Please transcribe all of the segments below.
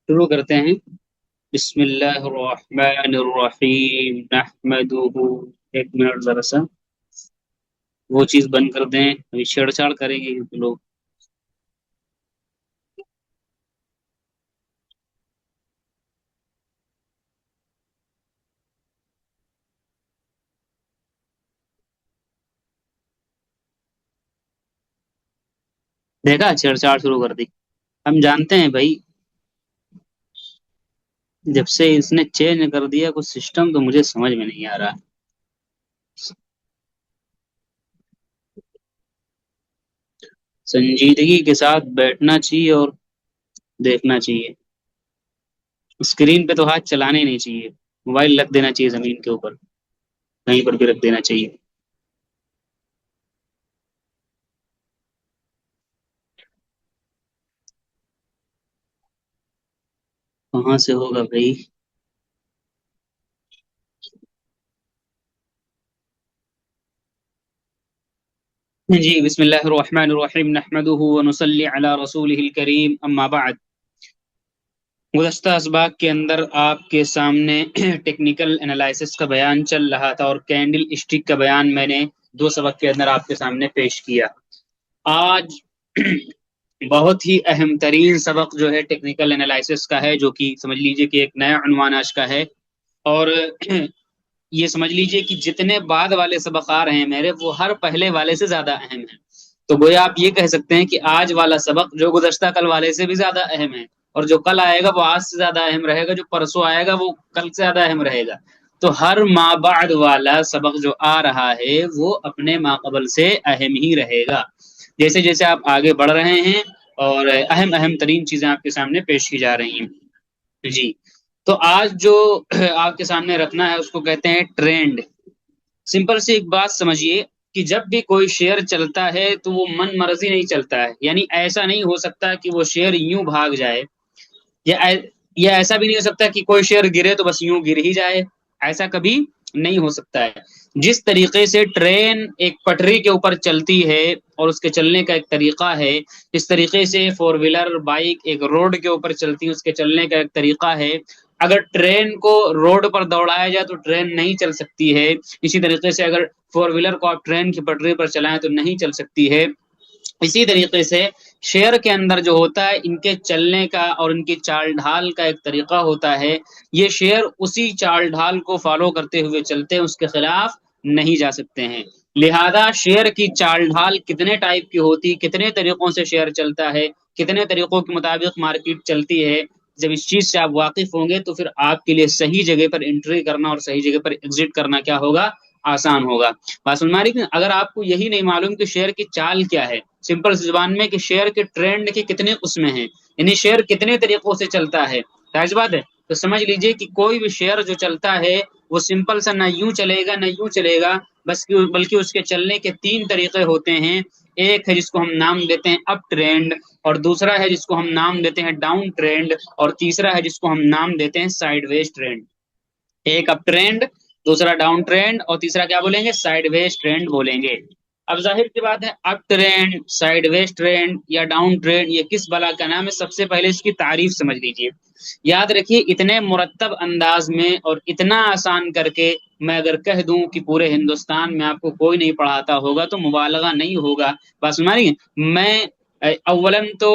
شروع کرتے ہیں۔ بسم اللہ الرحمن الرحیم نحمدہ۔ ایک منٹ ذرا سا وہ چیز بند کر دیں، ابھی چھیڑ چھاڑ کریں گے لوگ۔ دیکھا، چھیڑ چھاڑ شروع کر دی۔ ہم جانتے ہیں بھائی، جب سے اس نے چینج کر دیا کچھ سسٹم تو مجھے سمجھ میں نہیں آ رہا۔ سنجیدگی کے ساتھ بیٹھنا چاہیے اور دیکھنا چاہیے۔ اسکرین پہ تو ہاتھ چلانے ہی نہیں چاہیے، موبائل رکھ دینا چاہیے زمین کے اوپر، کہیں پر بھی رکھ دینا چاہیے۔ کہاں سے ہوگا بھائی؟ جی، بسم اللہ الرحمن الرحیم نحمدہ ونصلی علی رسولہ الکریم، اما بعد۔ گزشتہ اسباق کے اندر آپ کے سامنے ٹیکنیکل انالائسس کا بیان چل رہا تھا، اور کینڈل اسٹک کا بیان میں نے دو سبق کے اندر آپ کے سامنے پیش کیا۔ آج بہت ہی اہم ترین سبق جو ہے ٹیکنیکل انالائسس کا ہے، جو کہ سمجھ لیجئے کہ ایک نیا عنوان آج کا ہے، اور یہ سمجھ لیجئے کہ جتنے بعد والے سبق آ رہے ہیں میرے، وہ ہر پہلے والے سے زیادہ اہم ہیں۔ تو گویا آپ یہ کہہ سکتے ہیں کہ آج والا سبق جو گزشتہ کل والے سے بھی زیادہ اہم ہے، اور جو کل آئے گا وہ آج سے زیادہ اہم رہے گا، جو پرسوں آئے گا وہ کل سے زیادہ اہم رہے گا۔ تو ہر ما بعد والا سبق جو آ رہا ہے وہ اپنے ما قبل سے اہم ہی رہے گا، جیسے جیسے آپ آگے بڑھ رہے ہیں، اور اہم اہم ترین چیزیں آپ کے سامنے پیش کی جا رہی ہیں۔ جی، تو آج جو آپ کے سامنے رکھنا ہے اس کو کہتے ہیں ٹرینڈ۔ سمپل سی ایک بات سمجھیے کہ جب بھی کوئی شیئر چلتا ہے تو وہ من مرضی نہیں چلتا ہے، یعنی ایسا نہیں ہو سکتا کہ وہ شیئر یوں بھاگ جائے، یا یا ایسا بھی نہیں ہو سکتا کہ کوئی شیئر گرے تو بس یوں گر ہی جائے، ایسا کبھی نہیں ہو سکتا ہے۔ جس طریقے سے ٹرین ایک پٹری کے اوپر چلتی ہے اور اس کے چلنے کا ایک طریقہ ہے، اس طریقے سے فور ویلر بائک ایک روڈ کے اوپر چلتی ہے، اس کے چلنے کا ایک طریقہ ہے۔ اگر ٹرین کو روڈ پر دوڑایا جائے تو ٹرین نہیں چل سکتی ہے، اسی طریقے سے اگر فور ویلر کو آپ ٹرین کی پٹری پر چلائیں تو نہیں چل سکتی ہے۔ اسی طریقے سے شیئر کے اندر جو ہوتا ہے، ان کے چلنے کا اور ان کی چال ڈھال کا ایک طریقہ ہوتا ہے۔ یہ شیئر اسی چال ڈھال کو فالو کرتے ہوئے چلتے ہیں، اس کے خلاف نہیں جا سکتے ہیں۔ لہذا شیئر کی چال ڈھال کتنے ٹائپ کی ہوتی، کتنے طریقوں سے شیئر چلتا ہے، کتنے طریقوں کے مطابق مارکیٹ چلتی ہے، جب اس چیز سے آپ واقف ہوں گے تو پھر آپ کے لیے صحیح جگہ پر انٹری کرنا اور صحیح جگہ پر ایگزٹ کرنا کیا ہوگا؟ آسان ہوگا۔ بات سن ماری، اگر آپ کو یہی نہیں معلوم کہ شیئر کی چال کیا ہے، سمپل زبان میں کہ شیئر کے ٹرینڈ کے کتنے قسمیں ہیں، یعنی شیئر کتنے طریقوں سے چلتا ہے، سمجھ بات ہے، تو سمجھ لیجئے کہ کوئی بھی شیئر جو چلتا ہے وہ سمپل سا نہ یوں چلے گا نہ یوں چلے گا، بلکہ اس کے چلنے کے تین طریقے ہوتے ہیں۔ ایک ہے جس کو ہم نام دیتے ہیں اپ ٹرینڈ، اور دوسرا ہے جس کو ہم نام دیتے ہیں ڈاؤن ٹرینڈ، اور تیسرا ہے جس کو ہم نام دیتے ہیں سائیڈ ویز ٹرینڈ۔ ایک اپ ٹرینڈ، دوسرا ڈاؤن ٹرینڈ، اور تیسرا کیا بولیں گے؟ سائیڈ ویز ٹرینڈ بولیں گے۔ اب ظاہر سی بات ہے، اپ ٹرینڈ، سائیڈ ویز ٹرینڈ یا ڈاؤن ٹرینڈ یہ کس بلا کا نام ہے؟ سب سے پہلے اس کی تعریف سمجھ لیجئے۔ یاد رکھیے، اتنے مرتب انداز میں اور اتنا آسان کر کے میں اگر کہہ دوں کہ پورے ہندوستان میں آپ کو کوئی نہیں پڑھاتا ہوگا تو مبالغہ نہیں ہوگا۔ بات سمجھ، میں اولن تو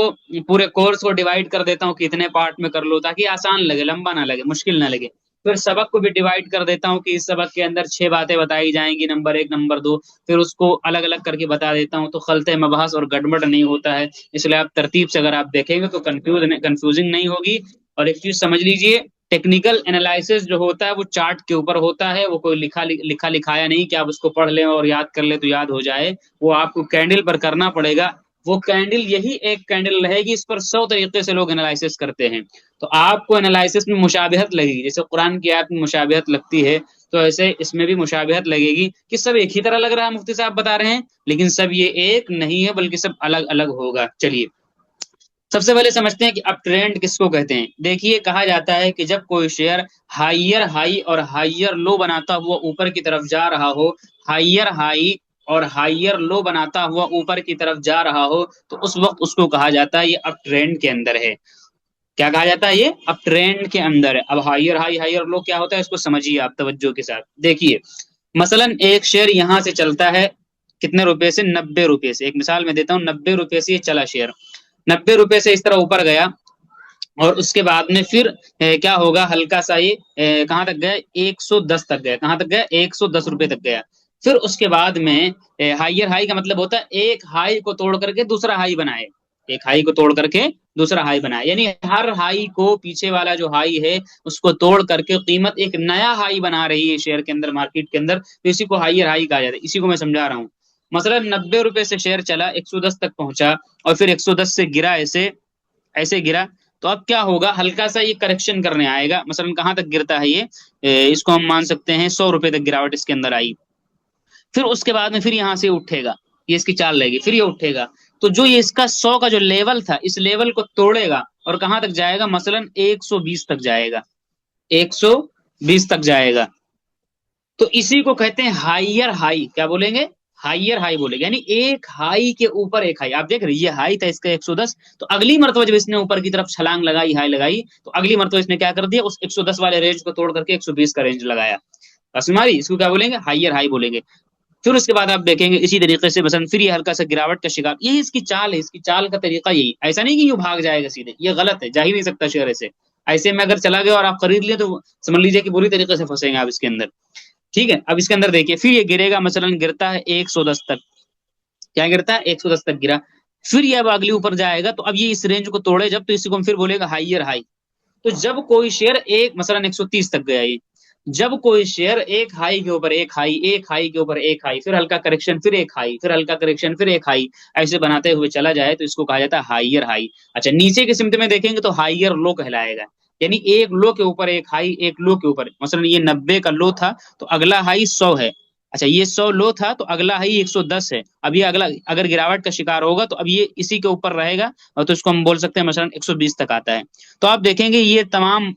پورے کورس کو ڈیوائیڈ کر دیتا ہوں کہ اتنے پارٹ میں کر لو، تاکہ آسان لگے، لمبا نہ لگے، مشکل نہ لگے۔ پھر سبق کو بھی ڈیوائیڈ کر دیتا ہوں کہ اس سبق کے اندر 6 باتیں بتائی جائیں گی، نمبر 1 نمبر 2، پھر اس کو الگ الگ کر کے بتا دیتا ہوں، تو خلط مباحث اور گڑبڑ نہیں ہوتا ہے۔ اس لیے آپ ترتیب سے اگر آپ دیکھیں گے تو کنفیوزنگ نہیں ہوگی۔ اور ایک چیز سمجھ لیجئے، ٹیکنیکل انالائسس جو ہوتا ہے وہ چارٹ کے اوپر ہوتا ہے، وہ کوئی لکھا لکھایا نہیں کہ آپ اس کو پڑھ لیں اور یاد کر لیں تو یاد ہو جائے، وہ آپ کو کینڈل پر کرنا پڑے گا۔ وہ کینڈل یہی ایک کینڈل رہے گی، اس پر 100 طریقے سے لوگ انالائسس کرتے ہیں۔ تو آپ کو انالائسس میں مشابہت لگے گی، جیسے قرآن کی آیت میں مشابہت لگتی ہے تو ایسے اس میں بھی مشابہت لگے گی کہ سب ایک ہی طرح لگ رہا ہے، مفتی صاحب بتا رہے ہیں، لیکن سب یہ ایک نہیں ہے بلکہ سب الگ الگ ہوگا۔ چلیے سب سے پہلے سمجھتے ہیں کہ اب ٹرینڈ کس کو کہتے ہیں۔ دیکھیے، کہا جاتا ہے کہ جب کوئی شیئر ہائیر ہائی اور ہائیر لو بناتا ہوا اوپر کی طرف جا رہا ہو، ہائیر ہائی اور ہائیر لو بناتا ہوا اوپر کی طرف جا رہا ہو، تو اس وقت اس کو کہا جاتا ہے یہ اپ ٹرینڈ کے اندر ہے۔ کیا کہا جاتا ہے؟ یہ اب ٹرینڈ کے اندر ہے. اب ہائر ہائی ہائر لو کیا ہوتا ہے اس کو سمجھیے آپ توجہ کے ساتھ. دیکھیے مثلا ایک شیئر یہاں سے چلتا ہے کتنے روپے سے؟ 90 روپے سے. ایک مثال میں دیتا ہوں، 90 روپے سے یہ چلا شیئر، 90 روپے سے اس طرح اوپر گیا، اور اس کے بعد میں پھر کیا ہوگا، ہلکا سا یہ کہاں تک گیا؟ 110 تک گیا. کہاں تک گیا؟ 110 روپے تک گیا. پھر اس کے بعد میں ہائر ہائی کا مطلب ہوتا ہے ایک ہائی کو توڑ کر کے دوسرا ہائی بنائے، ایک ہائی کو توڑ کر کے دوسرا ہائی بنائے، یعنی ہر ہائی کو پیچھے والا جو ہائی ہے اس کو توڑ کر کے قیمت ایک نیا ہائی بنا رہی ہے شیئر کے اندر، مارکیٹ کے اندر. تو اسی کو ہائر ہائی کہا جاتا ہے. اسی کو میں سمجھا رہا ہوں. مثلا 90 روپے سے شیئر چلا، 110 تک پہنچا، اور پھر 110 سے گرا، ایسے ایسے گرا. تو اب کیا ہوگا، ہلکا سا یہ کریکشن کرنے آئے گا. مثلا کہاں تک گرتا ہے یہ؟ اس کو ہم مان سکتے ہیں 100 روپے تک گراوٹ اس کے اندر آئی. پھر اس کے بعد میں پھر یہاں سے اٹھے گا، یہ اس کی چال رہے گی، پھر یہ اٹھے گا. تو جو یہ اس کا 100 کا جو لیول تھا، اس لیول کو توڑے گا اور کہاں تک جائے گا؟ مثلا 120 تک جائے گا، 120 تک جائے گا. تو اسی کو کہتے ہیں ہائر ہائی. کیا بولیں گے؟ ہائر ہائی بولے گا، یعنی ایک ہائی کے اوپر ایک ہائی. آپ دیکھ رہے یہ ہائی تھا اس کا 110، تو اگلی مرتبہ جب اس نے اوپر کی طرف چھلانگ لگائی، ہائی لگائی، تو اگلی مرتبہ اس نے کیا کر دیا، اس 110 والے رینج کو توڑ کر کے 120 کا رینج لگایا. بس ہماری اس کو کیا بولیں گے؟ ہائر ہائی بولیں گے. پھر اس کے بعد آپ دیکھیں گے اسی طریقے سے مثلا پھر یہ ہلکا سا گراوٹ کا شکار. یہی اس کی چال ہے، اس کی چال کا طریقہ یہی. ایسا نہیں کہ یوں بھاگ جائے گا سیدھے، یہ غلط ہے، جا ہی نہیں سکتا شیئر ایسے. ایسے میں اگر چلا گیا اور آپ خرید لیے تو سمجھ لیجیے کہ بری طریقے سے پھنسیں گے آپ اس کے اندر. ٹھیک ہے، اب اس کے اندر دیکھیے پھر یہ گرے گا. مثلا گرتا ہے 110 تک. کیا گرتا ہے؟ 110 تک گرا. پھر یہ اب اگلی اوپر جائے گا، تو اب یہ اس رینج کو توڑے جب، تو اسی کو ہم پھر بولے گا ہائر ہائی. تو جب کوئی شیئر ایک مثلا 130 تک گیا، یہ جب کوئی شیئر ایک ہائی کے اوپر ایک ہائی، ایک ہائی کے اوپر ایک ہائی، پھر ہلکا کریکشن، پھر ایک ہائی، پھر ہلکا کریکشن، پھر ایک ہائی، ایسے بناتے ہوئے چلا جائے تو اس کو کہا جاتا ہے ہائر ہائی. اچھا نیچے کی سمت میں دیکھیں گے تو ہائر لو کہلائے گا، یعنی ایک لو کے اوپر ایک ہائی، ایک لو کے اوپر. مثلا یہ 90 کا لو تھا تو اگلا ہائی 100 ہے. اچھا یہ 100 لو تھا تو اگلا ہائی 110 ہے. اب یہ اگلا اگر گراوٹ کا شکار ہوگا تو اب یہ اسی کے اوپر رہے گا، اور تو اس کو ہم بول سکتے ہیں مثلا 120 تک آتا ہے. تو آپ دیکھیں گے یہ تمام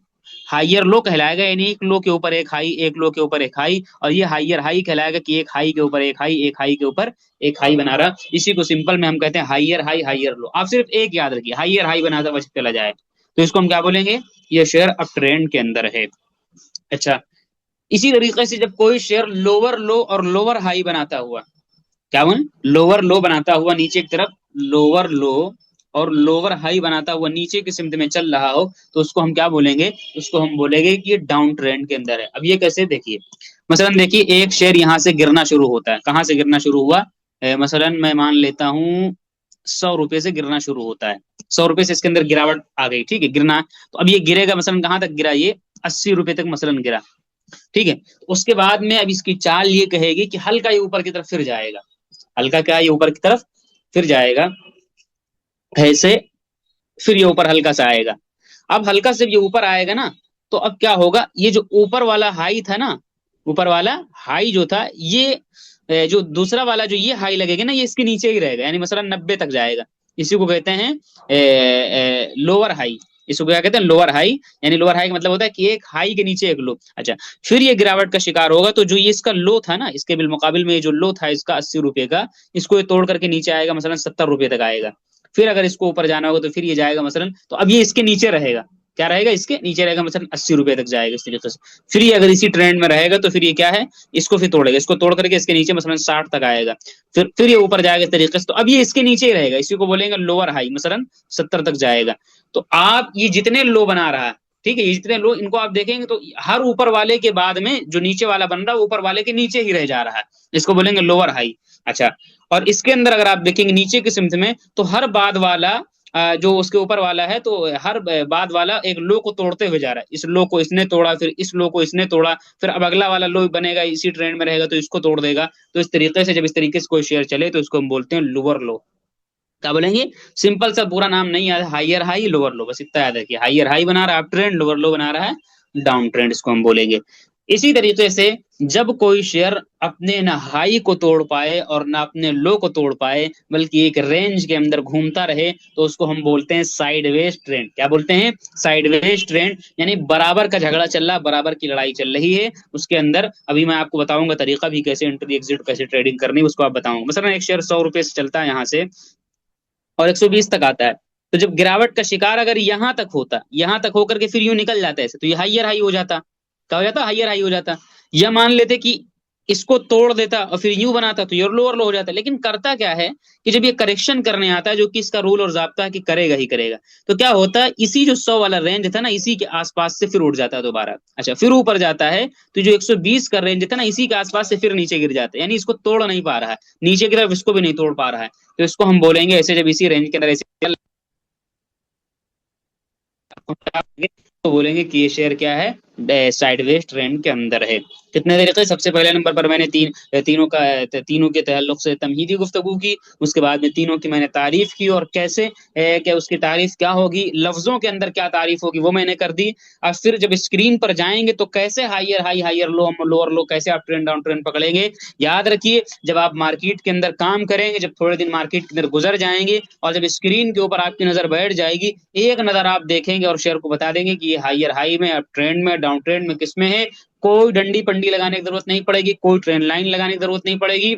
ہائر لو کہلائے گا، یعنی ایک لو کے اوپر ایک ہائی، ایک لو کے اوپر ایک ہائی. اور یہ ہائر ہائی کہلائے گا کہ ایک ہائی کے اوپر ایک ہائی، ایک ہائی کے اوپر ایک ہائی بنا رہا. اسی کو سمپل میں ہم کہتے ہیں ہائر ہائی ہائر لو. آپ صرف ایک یاد رکھیے، ہائر ہائی بناتا بچ چلا جائے تو اس کو ہم کیا بولیں گے؟ یہ شیئر اب ٹرینڈ کے اندر ہے. اچھا اسی طریقے سے جب کوئی شیئر لوور لو اور لوور ہائی بناتا ہوا، کیا بول، لوور لو بناتا ہوا نیچے کی طرف، لوور لو اور لوور ہائی بناتا ہوا نیچے کی سمت میں چل رہا ہو، تو اس کو ہم کیا بولیں گے؟ اس کو ہم بولیں گے کہ یہ ڈاؤن ٹرینڈ کے اندر ہے. اب یہ کیسے؟ دیکھیے مثلا دیکھیے ایک شیئر یہاں سے گرنا شروع ہوتا ہے. کہاں سے گرنا شروع ہوا؟ مثلا میں مان لیتا ہوں 100 روپے سے گرنا شروع ہوتا ہے. 100 روپے سے اس کے اندر گراوٹ آ گئی، ٹھیک ہے، گرنا. تو اب یہ گرے گا مثلا کہاں تک گرا؟ یہ 80 روپے تک مثلا گرا. ٹھیک ہے، اس کے بعد میں اب اس کی چال یہ کہے گی کہ ہلکا یہ اوپر کی طرف پھر جائے گا. ہلکا کیا؟ یہ اوپر کی طرف پھر جائے گا ایسے. پھر یہ اوپر ہلکا سا آئے گا. اب ہلکا سے یہ اوپر آئے گا نا، تو اب کیا ہوگا، یہ جو اوپر والا ہائی تھا نا، اوپر والا ہائی جو تھا، یہ جو دوسرا والا جو یہ ہائی لگے گا نا، یہ اس کے نیچے ہی رہے گا، یعنی مثلا 90 تک جائے گا. اسی کو کہتے ہیں لوور ہائی. اس کو کیا کہتے ہیں؟ Lower high. یعنی لوور ہائی کا مطلب ہوتا ہے کہ ایک ہائی کے نیچے ایک لو. اچھا پھر یہ گراوٹ کا شکار ہوگا، تو جو یہ اس کا لو تھا نا، اس کے بالمقابل میں یہ جو لو تھا اس کا 80 روپے کا، اس کو یہ توڑ کر کے نیچے آئے گا، مثلا 70 روپے تک آئے گا. پھر اگر اس کو اوپر جانا ہوگا تو پھر یہ جائے گا مثلا، تو اب یہ اس کے نیچے رہے گا. کیا رہے گا؟ اس کے نیچے رہے گا، مثلا 80 روپے تک جائے گا اس طریقے سے. پھر یہ اگر اسی ٹرینڈ میں رہے گا تو پھر یہ کیا ہے، اس کو پھر توڑے گا، اس کو توڑ کر کے اس کے نیچے مثلا 60 تک آئے گا. پھر یہ اوپر جائے گا اس طریقے سے. تو اب یہ اس کے نیچے ہی رہے گا، اسی کو بولیں گے لوور ہائی، مثلا 70 تک جائے گا. تو آپ یہ جتنے لو بنا رہا ہے، ٹھیک ہے، یہ جتنے لو ان کو آپ دیکھیں گے تو ہر اوپر والے کے بعد میں جو نیچے والا بن رہا ہے اوپر والے کے نیچے ہی رہ جا رہا ہے. اس کو بولیں گے لوور ہائی. اچھا اور اس کے اندر اگر آپ دیکھیں گے نیچے کی سمت میں، تو ہر بعد والا جو اس کے اوپر والا ہے، تو ہر بعد والا ایک لو کو توڑتے ہوئے جا رہا ہے. اس لو کو اس نے توڑا، پھر اس لو کو اس نے توڑا، پھر اب اگلا والا لو بنے گا، اسی ٹرینڈ میں رہے گا تو اس کو توڑ دے گا. تو اس طریقے سے جب اس طریقے سے کوئی شیئر چلے تو اس کو ہم بولتے ہیں لوور لو. کیا بولیں گے؟ سمپل سا پورا نام نہیں یاد، ہائر ہائی لوور لو، بس اتنا یاد ہے کہ ہائر ہائی بنا رہا ہے اپ ٹرینڈ، لوور لو بنا رہا ہے ڈاؤن ٹرینڈ، اس کو ہم بولیں گے. اسی طریقے سے جب کوئی شیئر اپنے نہ ہائی کو توڑ پائے اور نہ اپنے لو کو توڑ پائے، بلکہ ایک رینج کے اندر گھومتا رہے، تو اس کو ہم بولتے ہیں سائیڈ ویز ٹرینڈ. کیا بولتے ہیں؟ سائیڈ ویز ٹرینڈ. یعنی برابر کا جھگڑا چل رہا، برابر کی لڑائی چل رہی ہے اس کے اندر. ابھی میں آپ کو بتاؤں گا طریقہ بھی، کیسے انٹری ایگزٹ، کیسے ٹریڈنگ کرنی، اس کو آپ بتاؤں گا. مثلا ایک شیئر 100 روپے سے چلتا ہے یہاں سے اور 120 تک آتا ہے. تو جب گراوٹ کا شکار اگر یہاں تک ہوتا، یہاں تک ہو کر کے پھر یوں نکل جاتا ہے ایسے، تو یہ ہائر ہائی ہو جاتا. کیا ہو جاتا؟ ہائر ہائی ہو جاتا. یا مان لیتے کہ اس کو توڑ دیتا اور پھر یوں بناتا تو یہ لوور لو ہو جاتا. لیکن کرتا کیا ہے کہ جب یہ کریکشن کرنے آتا ہے، جو کہ اس کا رول اور ضابطہ ہے کہ کرے گا ہی کرے گا، تو کیا ہوتا ہے اسی جو 100 والا رینج تھا نا، اسی کے آس پاس سے پھر اٹھ جاتا ہے دوبارہ. اچھا پھر اوپر جاتا ہے تو جو 120 کا رینج تھا نا، اسی کے آس پاس سے پھر نیچے گر جاتا ہے، یعنی اس کو توڑ نہیں پا رہا ہے، نیچے کی طرف اس کو بھی نہیں توڑ پا رہا ہے. تو اس کو ہم بولیں گے ایسے، جب اسی رینج کے اندر ایسے تو بولیں گے کہ یہ شیئر کیا ہے، سائڈ ویز ٹرینڈ کے اندر ہے. کتنے طریقے؟ سب سے پہلے نمبر پر میں نے تینوں کے تعلق سے تمہیدی گفتگو کی. اس کے بعد میں تینوں کی میں نے تعریف کی، اور کیسے کہ اس کی تعریف کیا ہوگی، لفظوں کے اندر کیا تعریف ہوگی وہ میں نے کر دی. اور پھر جب اسکرین پر جائیں گے تو کیسے ہائر ہائی، ہائر لو، لوور لو، کیسے آپ ٹرینڈ ڈاؤن ٹرینڈ پکڑیں گے. یاد رکھیے جب آپ مارکیٹ کے اندر کام کریں گے، جب تھوڑے دن مارکیٹ کے اندر گزر جائیں گے اور جب اسکرین کے اوپر آپ کی نظر بیٹھ جائے گی، ایک نظر آپ دیکھیں گے اور شیئر کو بتا دیں گے کہ یہ ہائر ہائی میں، اب ٹرینڈ میں، ڈاؤن ٹرینڈ میں، کس میں ہے. کوئی ڈنڈی پنڈی لگانے کی ضرورت نہیں پڑے گی، کوئی ٹرینڈ لائن لگانے کی ضرورت نہیں پڑے گی.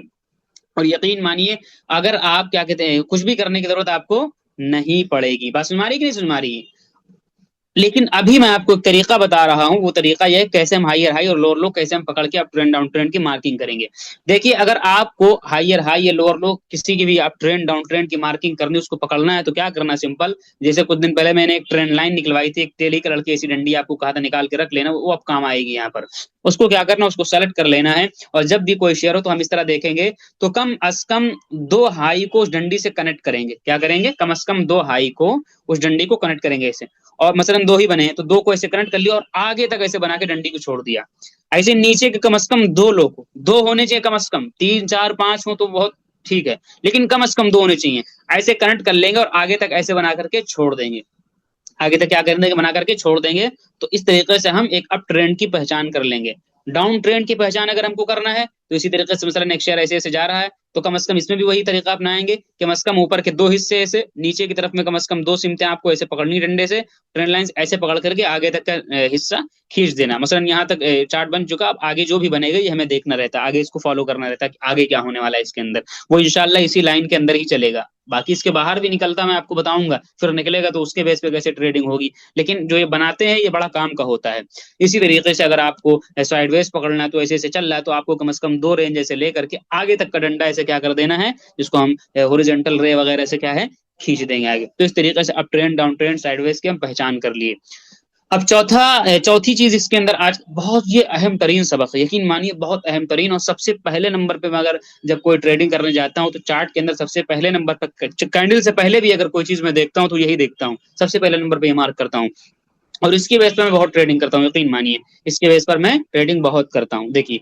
اور یقین مانیے اگر آپ کیا کہتے ہیں کچھ بھی کرنے کی ضرورت آپ کو نہیں پڑے گی. بات سن ماری کہ نہیں سن ماری؟ لیکن ابھی میں آپ کو ایک طریقہ بتا رہا ہوں، وہ طریقہ یہ ہے کیسے ہم ہائر ہائی اور لوور لو کیسے ہم پکڑ کے آپ ٹرینڈ ڈاؤن ٹرینڈ کی مارکنگ کریں گے. دیکھیے اگر آپ کو ہائر ہائی یا لوور لو کسی کی بھی آپ ٹرینڈ ڈاؤن ٹرینڈ کی مارکنگ کرنی، اس کو پکڑنا ہے تو کیا کرنا؟ سمپل. جیسے کچھ دن پہلے میں نے ایک ٹرینڈ لائن نکلوائی تھی، ایک ٹیلی کلر کی ایسی ڈنڈی آپ کو کہا تھا نکال کے رکھ لینا، وہ اب کام آئے گی یہاں پر. اس کو کیا کرنا؟ اس کو سیلیکٹ کر لینا ہے، اور جب بھی کوئی شیئر ہو تو ہم اس طرح دیکھیں گے تو کم از کم 2 ہائی کو اس ڈنڈی سے کنیکٹ کریں گے. کیا کریں گے؟ کم از کم 2 ہائی کو اس ڈنڈی کو کنیکٹ کریں گے ایسے. اور مثلا 2 ہی بنے ہیں تو 2 کو ایسے کنیکٹ کر لیا اور آگے تک ایسے بنا کے ڈنڈی کو چھوڑ دیا. ایسے نیچے کے کم از کم 2 لوگ، 2 ہونے چاہیے، کم از کم 3 4 5 ہو تو بہت ٹھیک ہے، لیکن کم از کم 2 ہونے چاہیے. ایسے کنیکٹ کر لیں گے اور آگے تک ایسے بنا کر کے چھوڑ دیں گے. آگے تک کیا کریں گے؟ بنا کر کے چھوڑ دیں گے. تو اس طریقے سے ہم ایک اپ ٹرینڈ کی پہچان کر لیں گے. ڈاؤن ٹرینڈ کی پہچان اگر ہم کو کرنا ہے تو اسی طریقے سے مثلا ایک شیئر ایسے ایسے جا رہا ہے تو کم از کم اس میں بھی وہی طریقہ اپنائیں گے کہ کم از کم اوپر کے 2 حصے ایسے، نیچے کی طرف میں کم از کم 2 سمتیں آپ کو ایسے پکڑنی ڈنڈے سے، ٹرینڈ لائنز ایسے پکڑ کر کے آگے تک کا حصہ کھینچ دینا. مثلا یہاں تک چارٹ بن چکا، اب آگے جو بھی بنے گا یہ ہمیں دیکھنا رہتا ہے، آگے اس کو فالو کرنا رہتا ہے کہ آگے کیا ہونے والا ہے اس کے اندر. وہ انشاءاللہ اسی لائن کے اندر ہی چلے گا. باقی اس کے باہر بھی نکلتا میں آپ کو بتاؤں گا، پھر نکلے گا تو اس کے بیس پہ کیسے ٹریڈنگ ہوگی. لیکن جو یہ بناتے ہیں یہ بڑا کام کا ہوتا ہے. اسی طریقے سے اگر آپ کو سائڈ ویز پکڑنا ہے تو ایسے ایسے چل رہا ہے تو آپ کو کم از کم 2 رینج ایسے لے کر کے آگے تک کا ڈنڈا ایسے کیا کر دینا ہے، جس کو ہم ہوريزونٹل رے وغیرہ سے کیا ہے کھینچ دیں گے آگے. تو اس طریقے سے اب ٹرینڈ ڈاؤن ٹرینڈ سائڈ ویز کی ہم پہچان کر لیے. اب چوتھی چیز اس کے اندر آج بہت یہ اہم ترین سبق ہے، یقین مانیے بہت اہم ترین. اور سب سے پہلے نمبر پہ میں اگر جب کوئی ٹریڈنگ کرنے جاتا ہوں تو چارٹ کے اندر سب سے پہلے نمبر پر، کینڈل سے پہلے بھی اگر کوئی چیز میں دیکھتا ہوں تو یہی دیکھتا ہوں، سب سے پہلے نمبر پہ یہ مارک کرتا ہوں. اور اس کی بیس پر میں بہت ٹریڈنگ کرتا ہوں، یقین مانیے اس کے بیس پر میں ٹریڈنگ بہت کرتا ہوں. دیکھیے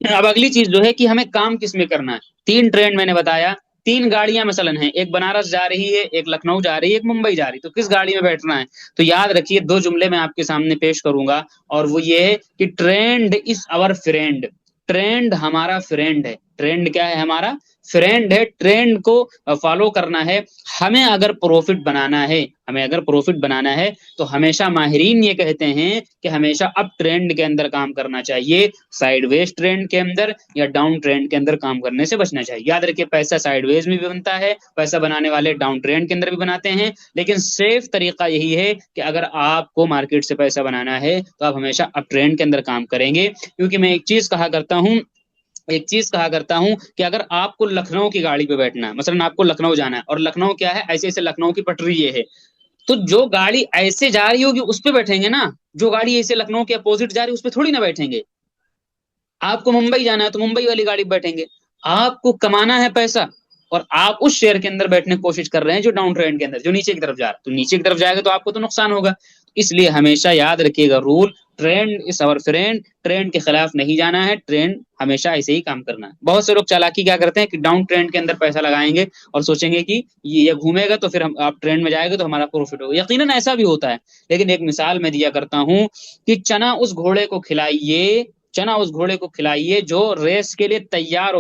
اب اگلی چیز جو ہے کہ ہمیں کام کس میں کرنا ہے. 3 ٹرینڈ میں نے بتایا، 3 گاڑیاں مثلا ہیں، ایک بنارس جا رہی ہے، ایک لکھنؤ جا رہی ہے، ایک ممبئی جا رہی ہے. تو کس گاڑی میں بیٹھنا ہے؟ تو یاد رکھیے 2 جملے میں آپ کے سامنے پیش کروں گا، اور وہ یہ ہے کہ ٹرینڈ از اور فرینڈ. ٹرینڈ ہمارا فرینڈ ہے. ٹرینڈ کیا ہے؟ ہمارا فرینڈ ہے. ٹرینڈ کو فالو کرنا ہے. ہمیں اگر پروفٹ بنانا ہے، ہمیں اگر پروفٹ بنانا ہے تو ہمیشہ ماہرین یہ کہتے ہیں کہ ہمیشہ اپ ٹرینڈ کے اندر کام کرنا چاہیے، سائیڈ ویز ٹرینڈ کے اندر یا ڈاؤن ٹرینڈ کے اندر کام کرنے سے بچنا چاہیے. یاد رکھیے پیسہ سائیڈ ویز میں بھی بنتا ہے، پیسہ بنانے والے ڈاؤن ٹرینڈ کے اندر بھی بناتے ہیں، لیکن سیف طریقہ یہی ہے کہ اگر آپ کو مارکیٹ سے پیسہ بنانا ہے تو آپ ہمیشہ اپ ٹرینڈ کے اندر کام کریں گے. کیونکہ میں ایک چیز کہا کرتا ہوں کہ اگر آپ کو لکھنؤ کی گاڑی پہ بیٹھنا ہے، مثلا آپ کو لکھنؤ جانا ہے، اور لکھنؤ کیا ہے ایسے ایسے لکھنؤ کی پٹری یہ ہے، تو جو گاڑی ایسے جا رہی ہوگی اس پہ بیٹھیں گے نا. جو گاڑی ایسے لکھنؤ کے اپوزٹ جا رہی ہے اس پہ تھوڑی نہ بیٹھیں گے. آپ کو ممبئی جانا ہے تو ممبئی والی گاڑی پہ بیٹھیں گے. آپ کو کمانا ہے پیسہ اور آپ اس شیئر کے اندر بیٹھنے کی کوشش کر رہے ہیں جو ڈاؤن ٹرینڈ کے اندر، جو نیچے کی طرف جا رہا ہے، تو نیچے کی طرف جائے گا تو آپ کو تو نقصان ہوگا. اس لیے ہمیشہ یاد رکھیے گا رول، ٹرینڈ از اور فرینڈ. ٹرینڈ کے خلاف نہیں جانا ہے، ٹرینڈ ہمیشہ ایسے ہی کام کرنا ہے. بہت سے لوگ چالاکی کیا کرتے ہیں کہ ڈاؤن ٹرینڈ کے اندر پیسہ لگائیں گے اور سوچیں گے کہ یہ گھومے گا تو پھر ہم آپ ٹرینڈ میں جائے گا تو ہمارا پروفٹ ہوگا. یقیناً ایسا بھی ہوتا ہے، لیکن ایک مثال میں دیا کرتا ہوں کہ چنا اس گھوڑے کو کھلائیے، جو ریس کے لیے تیار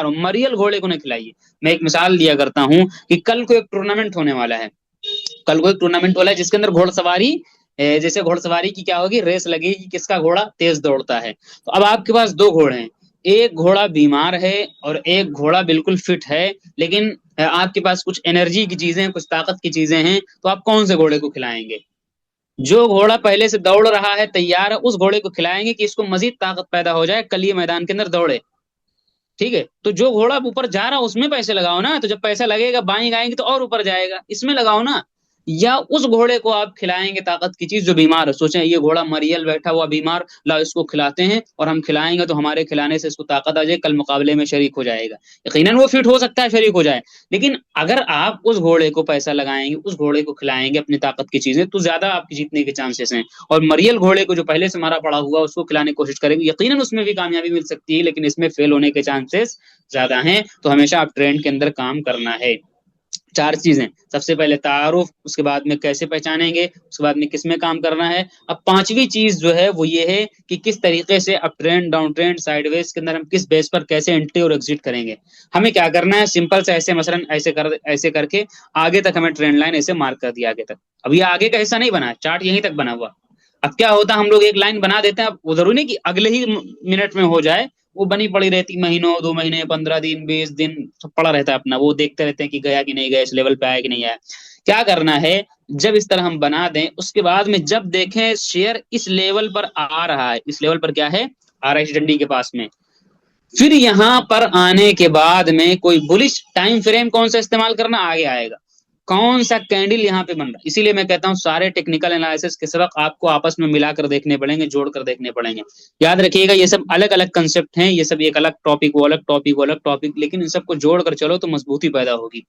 ہو، مریل گھوڑے کو نہ کھلائیے. میں ایک مثال دیا کرتا ہوں کہ کل کو ایک ٹورنامنٹ ہونے والا ہے، جس کے اندر گھوڑ سواری، جیسے گھوڑ سواری کی کیا ہوگی، ریس لگے گی کس کا گھوڑا تیز دوڑتا ہے. تو اب آپ کے پاس 2 گھوڑے ہیں، ایک گھوڑا بیمار ہے اور ایک گھوڑا بالکل فٹ ہے، لیکن آپ کے پاس کچھ انرجی کی چیزیں، کچھ طاقت کی چیزیں ہیں، تو آپ کون سے گھوڑے کو کھلائیں گے؟ جو گھوڑا پہلے سے دوڑ رہا ہے، تیار ہے، اس گھوڑے کو کھلائیں گے کہ اس کو مزید طاقت پیدا ہو جائے، کل یہ میدان کے اندر دوڑے. ٹھیک ہے، تو جو گھوڑا اوپر جا رہا اس میں پیسے لگاؤ نا. تو جب پیسہ لگے گا، بائیں گائیں گے تو اور اوپر جائے گا، اس میں لگاؤ نا. یا اس گھوڑے کو آپ کھلائیں گے طاقت کی چیز جو بیمار ہے. سوچیں یہ گھوڑا مریل بیٹھا ہوا بیمار، لا اس کو کھلاتے ہیں اور ہم کھلائیں گے تو ہمارے کھلانے سے اس کو طاقت آ جائے، کل مقابلے میں شریک ہو جائے گا. یقیناً وہ فٹ ہو سکتا ہے، شریک ہو جائے. لیکن اگر آپ اس گھوڑے کو پیسہ لگائیں گے، اس گھوڑے کو کھلائیں گے اپنی طاقت کی چیزیں، تو زیادہ آپ کی جیتنے کے چانسز ہیں. اور مریل گھوڑے کو جو پہلے سے مارا پڑا ہوا اس کو کھلانے کی کوشش کریں گے، یقیناً اس میں بھی کامیابی مل سکتی ہے، لیکن اس میں فیل ہونے کے چانسز زیادہ ہیں. تو ہمیشہ آپ ٹرینڈ کے اندر کام کرنا ہے. چار چیزیں: سب سے پہلے تعارف، اس کے بعد میں کیسے پہچانیں گے، اس کے بعد میں کس میں کام کرنا ہے. اب پانچویں چیز جو ہے وہ یہ ہے کہ کس طریقے سے اپ ٹرینڈ، ڈاؤن ٹرینڈ، سائیڈ ویز کے اندر ہم کس بیس پر کیسے انٹری اور ایگزٹ کریں گے. ہمیں کیا کرنا ہے، سمپل سے ایسے مثلا ایسے کر کے آگے تک ہمیں ٹرینڈ لائن ایسے مارک کر دیا آگے تک. اب یہ آگے کا حصہ نہیں بنا ہے، چارٹ یہیں تک بنا ہوا. اب کیا ہوتا ہے، ہم لوگ ایک لائن بنا دیتے ہیں، اب وہ ضروری نہیں کہ اگلے ہی منٹ میں ہو جائے، وہ بنی پڑی رہتی، مہینوں، 2 مہینے، 15 دن، 20 دن پڑا رہتا ہے اپنا. وہ دیکھتے رہتے ہیں کہ گیا کہ نہیں گیا، اس لیول پہ آیا کہ نہیں آیا. کیا کرنا ہے، جب اس طرح ہم بنا دیں، اس کے بعد میں جب دیکھیں شیئر اس لیول پر آ رہا ہے، اس لیول پر کیا ہے، آ رہا ہے اس ڈنڈی کے پاس میں، پھر یہاں پر آنے کے بعد میں کوئی بلش ٹائم فریم کون سا استعمال کرنا، آگے آئے گا کون سا کینڈل یہاں پہ بن رہا ہے. اسی لیے میں کہتا ہوں سارے ٹیکنیکل انالیسس کے سبق آپ کو آپس میں ملا کر دیکھنے پڑیں گے، جوڑ کر دیکھنے پڑیں گے. یاد رکھیے گا یہ سب الگ الگ کنسپٹ ہیں، یہ سب ایک الگ ٹاپک، وہ الگ ٹاپک، وہ الگ ٹاپک، لیکن ان سب کو جوڑ کر چلو تو مضبوطی پیدا ہوگی.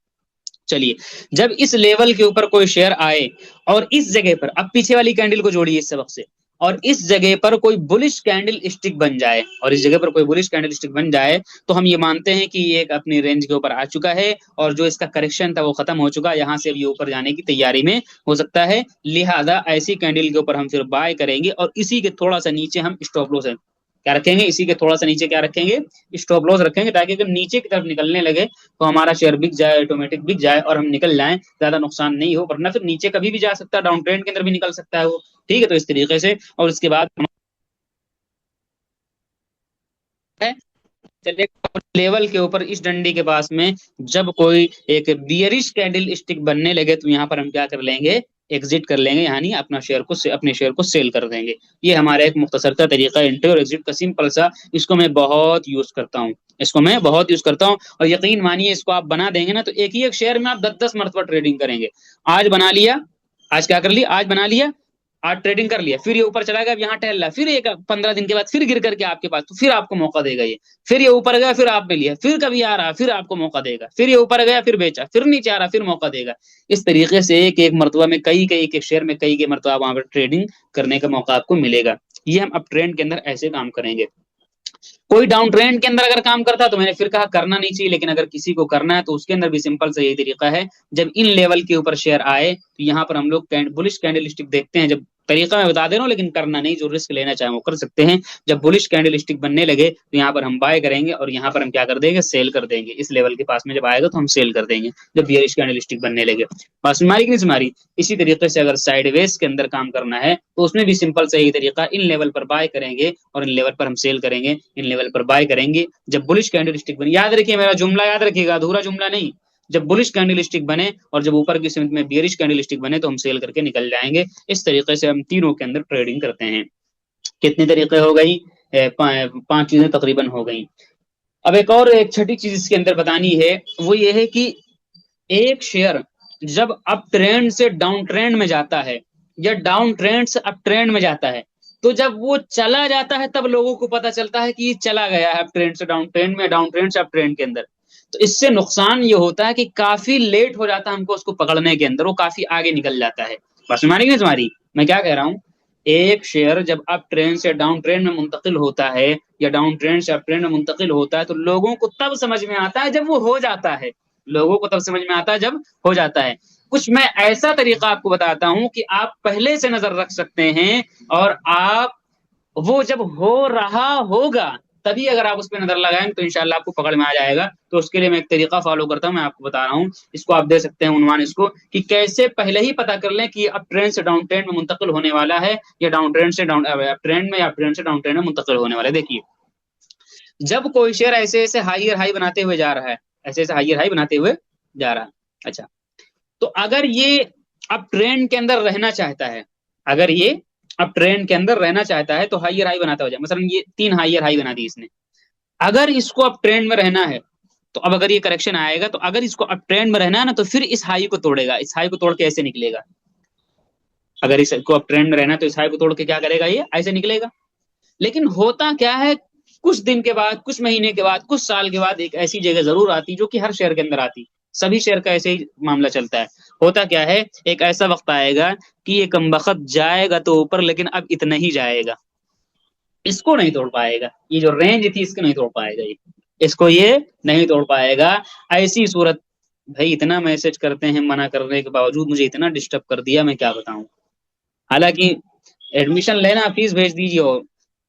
چلیے، جب اس لیول کے اوپر کوئی شیئر آئے اور اس جگہ پر، اب پیچھے والی کینڈل کو جوڑیے اس سبق سے، اور اس جگہ پر کوئی بلش کینڈل اسٹک بن جائے، اور اس جگہ پر کوئی بلش کینڈل اسٹک بن جائے، تو ہم یہ مانتے ہیں کہ یہ ایک اپنی رینج کے اوپر آ چکا ہے، اور جو اس کا کریکشن تھا وہ ختم ہو چکا. یہاں سے اب یہ اوپر جانے کی تیاری میں ہو سکتا ہے. لہذا ایسی کینڈل کے اوپر ہم پھر بائی کریں گے، اور اسی کے تھوڑا سا نیچے ہم اسٹاپ لاس کیا رکھیں گے، اسی کے تھوڑا سا نیچے کیا رکھیں گے، اسٹاپ لاس رکھیں گے، تاکہ اگر نیچے کی طرف نکلنے لگے تو ہمارا شیئر بک جائے، آٹومیٹک بک جائے اور ہم نکل جائیں، زیادہ نقصان نہیں ہو. ورنہ پھر نیچے کبھی بھی جا سکتا ہے، ڈاؤن ٹرینڈ کے اندر بھی نکل سکتا ہے وہ. ٹھیک ہے، تو اس طریقے سے. اور اس کے بعد لیول کے اوپر اس ڈنڈی کے پاس میں جب کوئی ایک بیئرش کینڈل اسٹک بننے لگے، تو یہاں پر ہم کیا کر لیں گے، ایگزٹ کر لیں گے، یعنی اپنے شیئر کو سیل کر دیں گے. یہ ہمارا ایک مختصر کا طریقہ انٹری اور ایگزٹ کا، سمپل سا. اس کو میں بہت یوز کرتا ہوں، اور یقین مانیے اس کو آپ بنا دیں گے نا، تو ایک ہی ایک شیئر میں آپ 10 مرتبہ ٹریڈنگ کریں گے. آج بنا لیا، آج کیا کر لیا، آج بنا لیا، آج ٹریڈنگ کر لیا، پھر یہ اوپر چلا گیا، اب یہاں ٹہل رہا ہے، پھر ایک 15 دن کے بعد پھر گر کر کے آپ کے پاس، تو پھر آپ کو موقع دے گا یہ. پھر یہ اوپر گیا، پھر آپ نے لیا، پھر کبھی آ رہا، پھر آپ کو موقع دے گا، پھر یہ اوپر گیا، پھر بیچا، پھر نیچے آ رہا، پھر موقع دے گا. اس طریقے سے ایک مرتبہ میں ایک شیئر میں کئی مرتبہ وہاں پر ٹریڈنگ کرنے کا موقع آپ کو ملے گا. یہ ہم اب ٹرینڈ کے اندر ایسے کام کریں گے. کوئی ڈاؤن ٹرینڈ کے اندر اگر کام کرتا ہے تو میں نے پھر کہا کرنا نہیں چاہیے، لیکن اگر کسی کو کرنا ہے تو اس کے اندر بھی سمپل سے یہی طریقہ ہے. جب ان لیول کے اوپر شیئر آئے تو یہاں پر ہم لوگ بلش کینڈل اسٹک دیکھتے ہیں. جب طریقہ میں بتا دے رہا ہوں، لیکن کرنا نہیں، جو رسک لینا چاہیں وہ کر سکتے ہیں. جب بلش کینڈل اسٹک بننے لگے تو یہاں پر ہم بائی کریں گے، اور یہاں پر ہم کیا کر دیں گے، سیل کر دیں گے. اس لیول کے پاس میں جب آئے گا تو ہم سیل کر دیں گے، جب بیئرش کینڈل اسٹک بننے لگے. بس ہماری کی نہیں ہماری. اسی طریقے سے اگر سائیڈ ویز کے اندر کام کرنا ہے تو اس میں بھی سمپل سے یہی طریقہ، ان لیول پر بائی کریں گے اور ان لیول پر ہم سیل کریں گے، ان لیول پر بائی کریں گے. جب بلش کینڈل اسٹک بنے، یاد رکھیے میرا جملہ، یاد رکھیے گا، ادھورا جملہ نہیں. جب بلش کینڈل اسٹک بنے اور جب اوپر کی سمت میں بیئرش کینڈل اسٹک بنے تو ہم سیل کر کے نکل جائیں گے. اس طریقے سے ہم تینوں کے اندر ٹریڈنگ کرتے ہیں. کتنی طریقے ہو گئی، 5 چیزیں تقریباً ہو گئی. اب ایک چھٹی چیز اس کے اندر بتانی ہے، وہ یہ ہے کہ ایک شیئر جب اپ ٹرینڈ سے ڈاؤن ٹرینڈ میں جاتا ہے، یا ڈاؤن ٹرینڈ سے اپ ٹرینڈ میں جاتا ہے، تو جب وہ چلا جاتا ہے تب لوگوں کو پتا چلتا ہے کہ یہ چلا گیا ہے اپ ٹرینڈ سے ڈاؤن ٹرینڈ میں، ڈاؤن ٹرینڈ سے اپ ٹرینڈ کے اندر. تو اس سے نقصان یہ ہوتا ہے کہ کافی لیٹ ہو جاتا ہے ہم کو اس کو پکڑنے کے اندر، وہ کافی آگے نکل جاتا ہے. بس ہماری نہیں تمہاری، میں کیا کہہ رہا ہوں، ایک شیئر جب اپ ٹرینڈ سے ڈاؤن ٹرینڈ میں منتقل ہوتا ہے، یا ڈاؤن ٹرینڈ سے اپ ٹرینڈ میں منتقل ہوتا ہے، تو لوگوں کو تب سمجھ میں آتا ہے جب وہ ہو جاتا ہے. لوگوں کو تب سمجھ میں آتا ہے جب ہو جاتا ہے. کچھ میں ایسا طریقہ آپ کو بتاتا ہوں کہ آپ پہلے سے نظر رکھ سکتے ہیں، اور آپ وہ جب ہو رہا ہوگا تبھی اگر آپ اس پہ نظر لگائیں تو انشاءاللہ آپ کو پکڑ میں آ جائے گا. تو اس کے لیے میں ایک طریقہ فالو کرتا ہوں، میں آپ کو بتا رہا ہوں. اس کو آپ دے سکتے ہیں عنوان، اس کو کہ کیسے پہلے ہی پتا کر لیں کہ یہ اپ ٹرینڈ سے ڈاؤن ٹرینڈ میں منتقل ہونے والا ہے، یا ڈاؤن ٹرینڈ سے اپ ٹرینڈ میں، یا اپ ٹرینڈ سے ڈاؤن ٹرینڈ میں منتقل ہونے والا ہے. دیکھیے، جب کوئی شیئر ایسے ایسے ہائر ہائی بناتے ہوئے جا رہا ہے، ایسے ایسے ہائر ہائی بناتے ہوئے جا رہا. اچھا تو اگر یہ اب ٹرینڈ کے اندر رہنا چاہتا ہے، اگر یہ اب ٹرینڈ کے اندر رہنا چاہتا ہے تو ہائر ہائی بناتا ہو جائے. مثلا یہ 3 ہائر ہائی بنا دی اس نے. اگر اس کو اب ٹرینڈ میں رہنا ہے تو اب اگر یہ کریکشن آئے گا تو اگر اس کو اب ٹرینڈ میں رہنا ہے نا تو پھر اس ہائی کو توڑے گا. اس ہائی کو توڑ کے ایسے نکلے گا. اگر اس کو اب ٹرینڈ میں رہنا ہے تو اس ہائی کو توڑ کے کیا کرے گا، یہ ایسے نکلے گا. لیکن ہوتا کیا ہے، کچھ دن کے بعد، کچھ مہینے کے بعد، کچھ سال کے بعد ایک ایسی جگہ ضرور آتی جو کہ ہر شہر کے اندر آتی. سبھی شہر کا ایسے ہی معاملہ چلتا ہے. ہوتا کیا ہے، ایک ایسا وقت آئے گا کہ یہ کمبخت جائے گا تو اوپر، لیکن اب اتنا ہی جائے گا، اس کو نہیں توڑ پائے گا. یہ جو رینج تھی اس کو نہیں توڑ پائے گا، اس کو یہ نہیں توڑ پائے گا. ایسی صورت، بھائی اتنا میسج کرتے ہیں منع کرنے کے باوجود مجھے اتنا ڈسٹرب کر دیا، میں کیا بتاؤں. حالانکہ ایڈمیشن لینا فیس بھیج دیجیے اور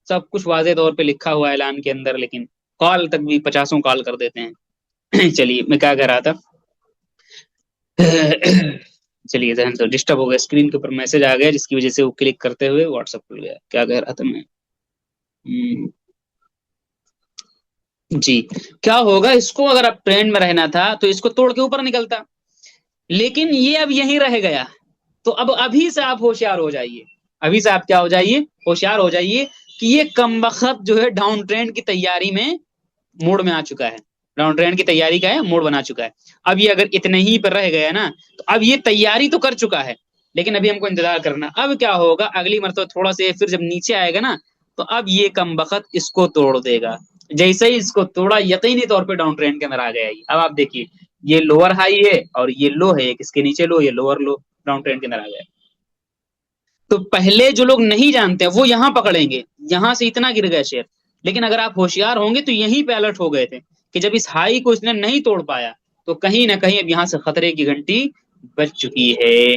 سب کچھ واضح طور پہ لکھا ہوا ہے اعلان کے اندر، لیکن کال تک بھی 50 کال کر دیتے ہیں. چلیے میں کیا کہہ رہا تھا. چلیے ذہن سے ڈسٹرب ہو گیا، اسکرین کے اوپر میسج آ گیا جس کی وجہ سے وہ کلک کرتے ہوئے واٹس ایپ کھل گیا. کیا کہہ رہا تھا میں. جی کیا ہوگا، اس کو اگر اب ٹرینڈ میں رہنا تھا تو اس کو توڑ کے اوپر نکلتا، لیکن یہ اب یہیں رہ گیا. تو اب ابھی سے آپ ہوشیار ہو جائیے، ابھی سے آپ کیا ہو جائیے، ہوشیار ہو جائیے کہ یہ کمبخت جو ہے ڈاؤن ٹرینڈ کی تیاری میں موڑ میں آ چکا ہے. ڈاؤن ٹرینڈ کی تیاری کا ہے، موڑ بنا چکا ہے. اب یہ اگر اتنے ہی پر رہ گیا نا تو اب یہ تیاری تو کر چکا ہے، لیکن ابھی ہم کو انتظار کرنا. اب کیا ہوگا، اگلی مرتبہ تھوڑا سا پھر جب نیچے آئے گا نا تو اب یہ کمبخت اس کو توڑ دے گا. جیسے ہی اس کو توڑا یقینی طور پہ ڈاؤن ٹرینڈ کے اندر آ گیا. اب آپ دیکھیے یہ لوور ہائی ہے اور یہ لو ہے، اس کے نیچے لو، یہ لوور لو، ڈاؤن ٹرینڈ کے اندر آ گیا. تو پہلے جو لوگ نہیں جانتے وہ یہاں پکڑیں گے، یہاں سے اتنا گر گیا شیئر. لیکن اگر آپ ہوشیار ہوں گے تو یہیں پہ الرٹ ہو گئے تھے کہ جب اس ہائی کو اس نے نہیں توڑ پایا تو کہیں نہ کہیں اب یہاں سے خطرے کی گھنٹی بج چکی ہے.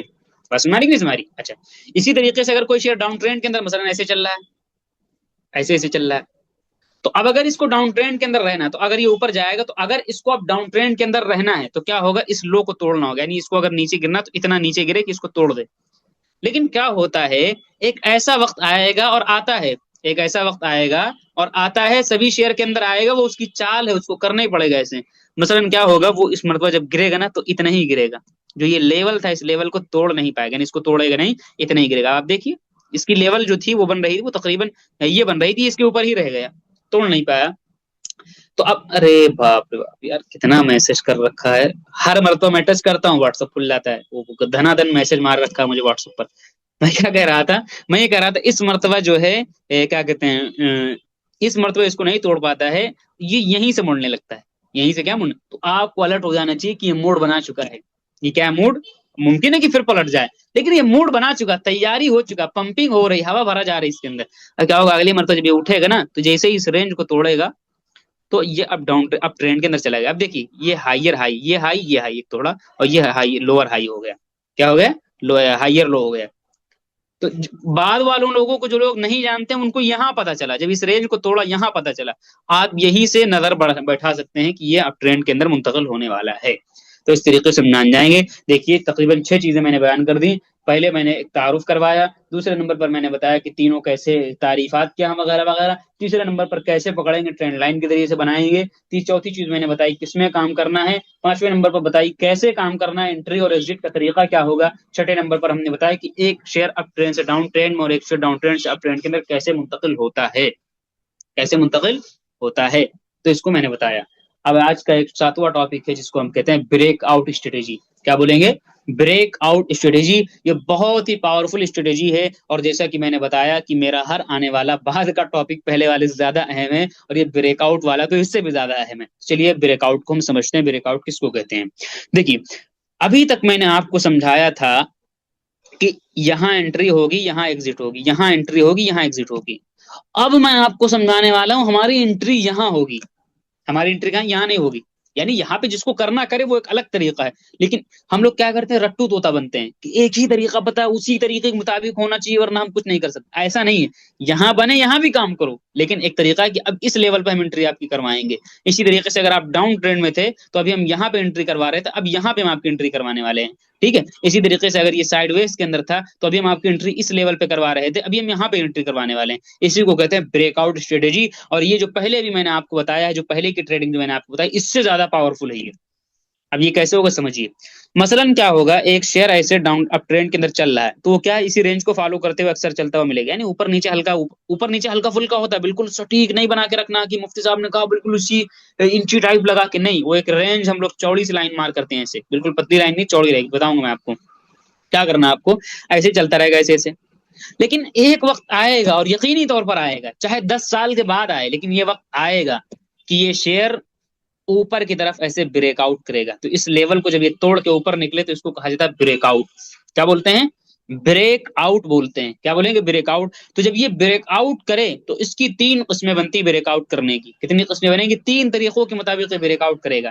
بس ہماری نہیں ہماری. اچھا اسی طریقے سے اگر کوئی شیئر ڈاؤن ٹرینڈ کے اندر مثلا ایسے چل رہا ہے، ایسے ایسے چل رہا ہے، تو اب اگر اس کو ڈاؤن ٹرینڈ کے اندر رہنا ہے تو اگر یہ اوپر جائے گا، تو اگر اس کو اب ڈاؤن ٹرینڈ کے اندر رہنا ہے تو کیا ہوگا، اس لو کو توڑنا ہوگا. یعنی اس کو اگر نیچے گرنا تو اتنا نیچے گرے کہ اس کو توڑ دے. لیکن کیا ہوتا ہے، ایک ایسا وقت آئے گا اور آتا ہے، ایک ایسا وقت آئے گا اور آتا ہے، سبھی شیئر کے اندر آئے گا، وہ اس کی چال ہے، اس کو کرنا ہی پڑے گا ایسے. مثلا کیا ہوگا، وہ اس مرتبہ جب گرے گا نا تو اتنا ہی گرے گا. جو یہ لیول تھا اس لیول کو توڑ نہیں پائے گا، یعنی اس کو توڑے گا نہیں، اتنا ہی گرے گا. آپ دیکھیے اس کی لیول جو تھی وہ بن رہی تھی، وہ تقریباً یہ بن رہی تھی، اس کے اوپر ہی رہ گیا، توڑ نہیں پایا. تو اب ارے باپ رے باپ یار، کتنا میسج کر رکھا ہے. ہر مرتبہ میں ٹچ کرتا ہوں واٹس ایپ کھل جاتا ہے، وہ دھنا دھن میسج مار رکھا ہے مجھے واٹس ایپ پر. میں کیا کہہ رہا تھا، میں یہ کہہ رہا تھا اس مرتبہ جو ہے کیا کہتے ہیں، اس مرتبہ اس کو نہیں توڑ پاتا ہے، یہ یہیں سے مڑنے لگتا ہے. یہیں سے کیا مڑنا، تو آپ کو الرٹ ہو جانا چاہیے کہ یہ موڑ بنا چکا ہے. یہ کیا موڑ، ممکن ہے کہ پھر پلٹ جائے، لیکن یہ موڈ بنا چکا، تیاری ہو چکا، پمپنگ ہو رہی، ہوا بھرا جا رہی اس کے اندر. اب کیا ہوگا، اگلی مرتبہ جب یہ اٹھے گا نا تو جیسے ہی اس رینج کو توڑے گا تو یہ اب ڈاؤن اب ٹرینڈ کے اندر چلا گیا. اب دیکھیے یہ ہائر ہائی، یہ ہائی، یہ ہائی توڑا، اور یہ ہائی لوور ہائی ہو گیا. کیا ہو گیا، لو ہائر لو ہو گیا. تو بعد والوں لوگوں کو، جو لوگ نہیں جانتے ان کو یہاں پتا چلا، جب اس رینج کو توڑا یہاں پتا چلا. آپ یہی سے نظر بیٹھا سکتے ہیں کہ یہ اب ٹرینڈ کے اندر منتقل ہونے والا ہے. تو اس طریقے سے ہم جان جائیں گے. دیکھیے تقریباً 6 چیزیں میں نے بیان کر دی. پہلے میں نے ایک تعارف کروایا، دوسرے نمبر پر میں نے بتایا کہ تینوں کیسے تعریفات کیا ہیں وغیرہ وغیرہ، تیسرے نمبر پر کیسے پکڑیں گے، ٹرینڈ لائن کے ذریعے سے بنائیں گے. چوتھی چیز میں نے بتائی کس میں کام کرنا ہے. پانچویں نمبر پر بتائی کیسے کام کرنا ہے، انٹری اور ایگزٹ کا طریقہ کیا ہوگا. چھٹے نمبر پر ہم نے بتایا کہ ایک شیئر اپ ٹرینڈ سے ڈاؤن ٹرینڈ میں اور ایک شیئر ڈاؤن ٹرینڈ سے اپ ٹرینڈ کے اندر کیسے منتقل ہوتا ہے، کیسے منتقل ہوتا ہے. تو اس کو میں نے بتایا. اب آج کا ایک 7واں ٹاپک ہے جس کو ہم کہتے ہیں بریک آؤٹ اسٹریٹجی. کیا بولیں گے، بریک آؤٹ اسٹریٹجی. یہ بہت ہی پاورفل اسٹریٹجی ہے، اور جیسا کہ میں نے بتایا کہ میرا ہر آنے والا بعد کا ٹاپک پہلے والے سے زیادہ اہم ہے، اور یہ بریک آؤٹ والا تو اس سے بھی زیادہ اہم ہے. چلیے بریک آؤٹ کو ہم سمجھتے ہیں، بریک آؤٹ کس کو کہتے ہیں. دیکھیے ابھی تک میں نے آپ کو سمجھایا تھا کہ یہاں انٹری ہوگی، یہاں ایگزٹ ہوگی، یہاں انٹری ہوگی، یہاں ایگزٹ ہوگی. اب میں آپ کو سمجھانے والا ہوں ہماری انٹری یہاں ہوگی. ہماری انٹری کہاں، یہاں نہیں ہوگی. یعنی یہاں پہ جس کو کرنا کرے، وہ ایک الگ طریقہ ہے. لیکن ہم لوگ کیا کرتے ہیں، رٹو طوطا بنتے ہیں کہ ایک ہی طریقہ پتا ہے، اسی طریقے کے مطابق ہونا چاہیے ورنہ ہم کچھ نہیں کر سکتے. ایسا نہیں ہے، یہاں بنے یہاں بھی کام کرو، لیکن ایک طریقہ ہے کہ اب اس لیول پہ ہم انٹری آپ کی کروائیں گے. اسی طریقے سے اگر آپ ڈاؤن ٹرینڈ میں تھے تو ابھی ہم یہاں پہ انٹری کروا رہے تھے، اب یہاں پہ ہم آپ کی انٹری کروانے والے ہیں. ٹھیک ہے. اسی طریقے سے اگر یہ سائڈ ویز کے اندر تھا تو ابھی ہم آپ کی انٹری اس لیول پہ کروا رہے تھے، ابھی ہم یہاں پہ انٹری کروانے والے ہیں. اسی کو کہتے ہیں بریک آؤٹ اسٹریٹجی. اور یہ جو پہلے بھی میں نے آپ کو بتایا ہے، جو پہلے کی ٹریڈنگ جو میں نے آپ کو بتائی، اس سے زیادہ پاورفل ہے یہ. اب یہ کیسے ہوگا سمجھیے. مثلاً کیا ہوگا، ایک شیئر ایسے ڈاؤن اپ ٹرینڈ کے اندر چل رہا ہے تو وہ کیا ہے، اسی رینج کو فالو کرتے ہوئے اکثر چلتا ہوا ملے گا. یعنی اوپر نیچے ہلکا پھلکا ہوتا ہے، بالکل سٹیک نہیں بنا کے رکھنا کہ مفتی صاحب نے کہا بالکل اسی انچی ٹائپ لگا کے. نہیں، وہ ایک رینج ہم لوگ چوڑی سی لائن مار کرتے ہیں ایسے، بالکل پتلی لائن نہیں، چوڑی رہے گی. بتاؤں گا میں آپ کو کیا کرنا ہے. آپ کو ایسے چلتا رہے گا ایسے ایسے. لیکن ایک وقت آئے گا، اور یقینی طور پر آئے گا، چاہے 10 سال کے بعد آئے، لیکن یہ وقت آئے گا کہ یہ شیئر اوپر کی طرف ایسے بریک آؤٹ کرے گا. تو اس لیول کو جب یہ توڑ کے اوپر نکلے تو اس کو کہا جاتا ہے بریک آؤٹ. کیا بولتے ہیں؟ بریک آؤٹ بولتے ہیں. کیا بولیں گے؟ Break out. تو جب یہ بریک آؤٹ کرے تو اس کی 3 قسمیں بنتی بریک آؤٹ کرنے کی. کتنی قسمیں بنیں گی؟ 3 طریقوں کے مطابق یہ بریک آؤٹ کرے گا.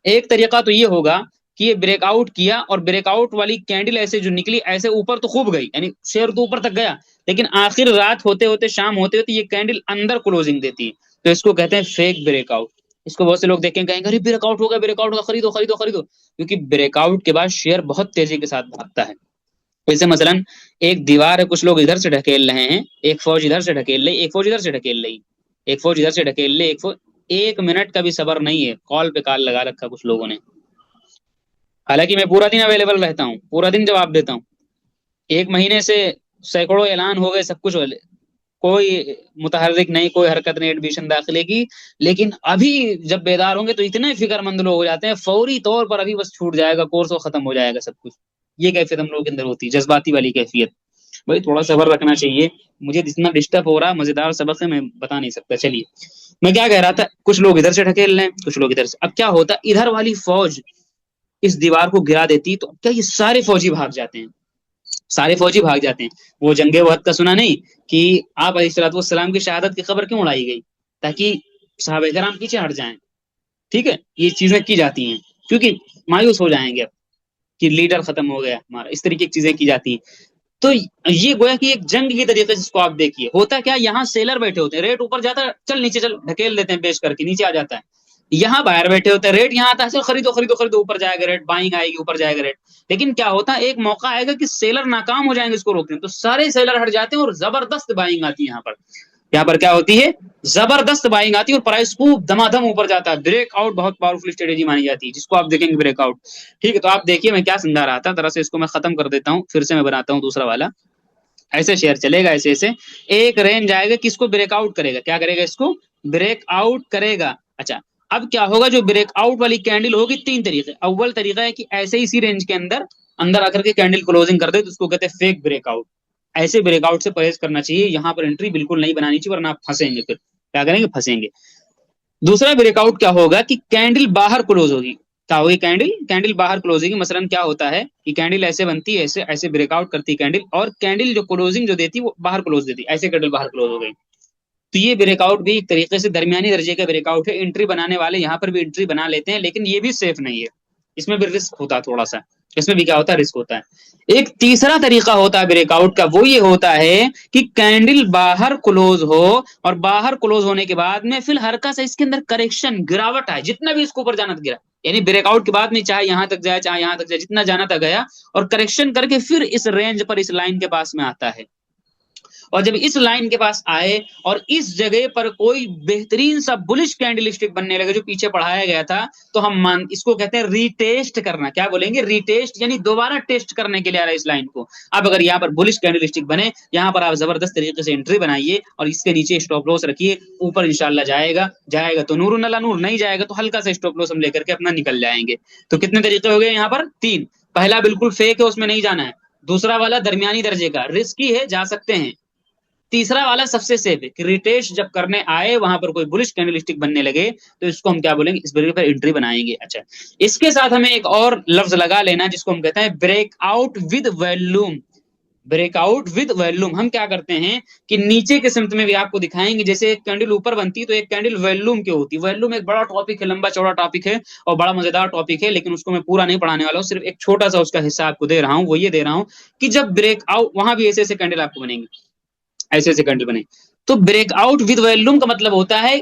ایک طریقہ تو یہ ہوگا کہ یہ بریک آؤٹ کیا اور بریک آؤٹ والی کینڈل ایسے جو نکلی ایسے اوپر تو خوب گئی، یعنی شیئر تو اوپر تک گیا، لیکن آخر رات ہوتے ہوتے، شام ہوتے ہوتے یہ کینڈل اندر کلوزنگ دیتی ہے. تو اس کو کہتے ہیں فیک بریک آؤٹ. اس کو بہت سے لوگ دیکھیں کہیں گے بریک آؤٹ ہوگا، بریک آؤٹ ہوگا، خریدو خریدو خریدو. کیونکہ بریک آؤٹ کے بعد شیئر بہت تیزی کے ساتھ بھاگتا ہے. جیسے مثلا ایک دیوار ہے، کچھ لوگ ادھر سے ڈھکیل رہے ہیں، ایک فوج ادھر سے ڈھکیل رہی، ایک فوج ادھر سے ڈھکیل رہی، ایک فوج ادھر سے ڈھکیل لے، ایک فوج. 1 منٹ کا بھی صبر نہیں ہے، کال پہ کال لگا رکھا کچھ لوگوں نے. حالانکہ میں پورا دن اویلیبل رہتا ہوں، پورا دن جواب دیتا ہوں. 1 مہینے سے سینکڑوں اعلان ہو گئے، سب کچھ ہو گئے، کوئی متحرک نہیں، کوئی حرکت نہیں ایڈمیشن داخلے کی. لیکن ابھی جب بیدار ہوں گے تو اتنے فکر مند لوگ ہو جاتے ہیں، فوری طور پر ابھی بس چھوٹ جائے گا کورس، و ختم ہو جائے گا سب کچھ. یہ کیفیت ہم لوگوں کے اندر ہوتی ہے، جذباتی والی کیفیت. بھائی تھوڑا صبر رکھنا چاہیے. مجھے جتنا ڈسٹرب ہو رہا، مزیدار سبق ہے، میں بتا نہیں سکتا. چلیے میں کیا کہہ رہا تھا، کچھ لوگ ادھر سے ڈھکیل رہے ہیں، کچھ لوگ ادھر سے. اب کیا ہوتا ہے، ادھر والی فوج اس دیوار کو گرا دیتی تو کیا یہ سارے فوجی بھاگ جاتے ہیں، سارے فوجی بھاگ جاتے ہیں. وہ جنگ وحد کا سنا نہیں کہ آپ علیہ الصلوۃ والسلام کی شہادت کی خبر کیوں اڑائی گئی؟ تاکہ صحابہ کرام پیچھے ہٹ جائیں. ٹھیک ہے، یہ چیزیں کی جاتی ہیں کیونکہ مایوس ہو جائیں گے اب کہ لیڈر ختم ہو گیا ہمارا. اس طریقے کی چیزیں کی جاتی ہیں. تو یہ گویا کہ ایک جنگ کی طریقے سے اس کو آپ دیکھیے. ہوتا کیا، یہاں سیلر بیٹھے ہوتے ہیں، ریٹ اوپر جاتا ہے، چل نیچے چل، ڈھکیل دیتے ہیں بیچ کر کے، نیچے آ جاتا ہے. یہاں بائر بیٹھے ہوتے ہیں، ریٹ یہاں آتا ہے، چل خریدو خریدو خریدو، اوپر جائے گا ریٹ، بائنگ آئے گی، اوپر جائے گا ریٹ. لیکن کیا ہوتا ہے، ایک موقع آئے گا کہ سیلر ناکام ہو جائیں گے اس کو روکنے، تو سارے سیلر ہٹ جاتے ہیں اور زبردست بائنگ آتی ہے یہاں پر. یہاں پر کیا ہوتی ہے، زبردست بائنگ آتی ہے اور پرائس کو دما دم اوپر جاتا ہے. بریک آؤٹ بہت پاورفل اسٹریٹجی مانی جاتی ہے، جس کو آپ دیکھیں گے بریک آؤٹ. ٹھیک ہے، تو آپ دیکھیے میں کیا سمجھا رہا تھا، ذرا سے اس کو میں ختم کر دیتا ہوں، پھر سے میں بناتا ہوں دوسرا والا. ایسے شیئر چلے گا، ایسے ایسے ایک رینج آئے گا، کس کو بریک آؤٹ کرے گا. کیا کرے گا؟ اس کو بریک آؤٹ کرے گا. اچھا، اب کیا ہوگا، جو بریک آؤٹ والی کینڈل ہوگی، 3 طریقے. اول طریقہ ہے کہ ایسے اسی رینج کے اندر اندر آ کر کے کینڈل کلوزنگ کر دے، تو اس کو کہتے ہیں فیک بریک آؤٹ. ایسے بریک آؤٹ سے پرہیز کرنا چاہیے، یہاں پر انٹری بالکل نہیں بنانی چاہیے، ورنہ آپ پھنسیں گے. پھر کیا کریں گے؟ پھنسیں گے. دوسرا بریک آؤٹ کیا ہوگا کہ کینڈل باہر کلوز ہوگی. کیا ہوگی؟ کینڈل باہر کلوز ہوگی. مثلا کیا ہوتا ہے کہ کینڈل ایسے بنتی ہے، ایسے ایسے بریک آؤٹ کرتی ہے کینڈل، اور کینڈل جو کلوزنگ جو دیتی وہ باہر کلوز دیتی، ایسے کینڈل باہر کلوز ہو گئی. تو یہ بریک آؤٹ بھی ایک طریقے سے درمیانی درجے کا بریک آؤٹ ہے. انٹری بنانے والے یہاں پر بھی انٹری بنا لیتے ہیں، لیکن یہ بھی سیف نہیں ہے، اس میں بھی رسک ہوتا ہے تھوڑا سا. اس میں بھی کیا ہوتا ہے؟ رسک ہوتا ہے. ایک تیسرا طریقہ ہوتا ہے بریک آؤٹ کا، وہ یہ ہوتا ہے کہ کینڈل باہر کلوز ہو، اور باہر کلوز ہونے کے بعد میں پھر ہلکا سا اس کے اندر کریکشن، گراوٹ آئے، جتنا بھی اس کو اوپر جانا تھا گرا. یعنی بریک آؤٹ کے بعد میں چاہے یہاں تک جائے، چاہے یہاں تک جائے، جتنا جانا تھا گیا، اور کریکشن کر کے پھر اس رینج پر، اس لائن کے پاس میں آتا ہے. اور جب اس لائن کے پاس آئے اور اس جگہ پر کوئی بہترین سا بلش کینڈل اسٹک بننے لگے جو پیچھے پڑھایا گیا تھا، تو ہم اس کو کہتے ہیں ری ٹیسٹ کرنا. کیا بولیں گے؟ ری ٹیسٹ، یعنی دوبارہ ٹیسٹ کرنے کے لیے آ رہا ہے اس لائن کو. اب اگر یہاں پر بلش کینڈل اسٹک بنے، یہاں پر آپ زبردست طریقے سے انٹری بنائیے اور اس کے نیچے اسٹاپ لاس رکھیے. اوپر انشاءاللہ جائے گا تو نور نلا نور، نہیں جائے گا تو ہلکا سا اسٹاپ لاس ہم لے کر کے اپنا نکل جائیں گے. تو کتنے طریقے ہو گئے یہاں پر؟ 3. پہلا بالکل فیک ہے، اس میں نہیں جانا ہے. دوسرا والا درمیانی درجے کا، رسکی ہے، جا سکتے ہیں. تیسرا والا سب سے سیف ہے کہ ریٹیش جب کرنے آئے، وہاں پر کوئی بلش کینڈل اسٹک بننے لگے، تو اس کو ہم کیا بولیں گے؟ اس بریک پر انٹری بنائیں گے. اچھا، اس کے ساتھ ہمیں ایک اور لفظ لگا لینا جس کو ہم کہتے ہیں break out with volume. Break out with volume. ہم کیا کرتے ہیں کہ نیچے کے سمت میں بھی آپ کو دکھائیں گے، جیسے ایک کینڈل اوپر بنتی ہے تو ایک کینڈل ویلوم کی ہوتی ہے. ویلوم ایک بڑا ٹاپک ہے، لمبا چوڑا ٹاپک ہے اور بڑا مزیدار ٹاپک ہے، لیکن اس کو میں پورا نہیں پڑھانے والا ہوں، صرف ایک چھوٹا سا اس کا حصہ آپ کو دے رہا ہوں. وہ یہ دے رہا ہوں کہ جب بریک آؤٹ، وہاں بھی ایسے ایسے کینڈل آپ کو بنیں گے، ایسے ایسے کینڈل بنے. تو بریک آؤٹ ود ویلوم کا مطلب ہوتا ہے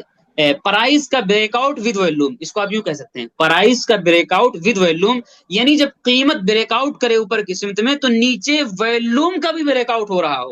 پرائز کا بریک آؤٹ ود ویلوم. اس کو آپ یوں کہہ سکتے ہیں، پرائز کا بریک آؤٹ ود ویلوم. یعنی جب قیمت بریک آؤٹ کرے اوپر کی سمت میں، تو نیچے ویلوم کا بھی بریک آؤٹ ہو رہا ہو.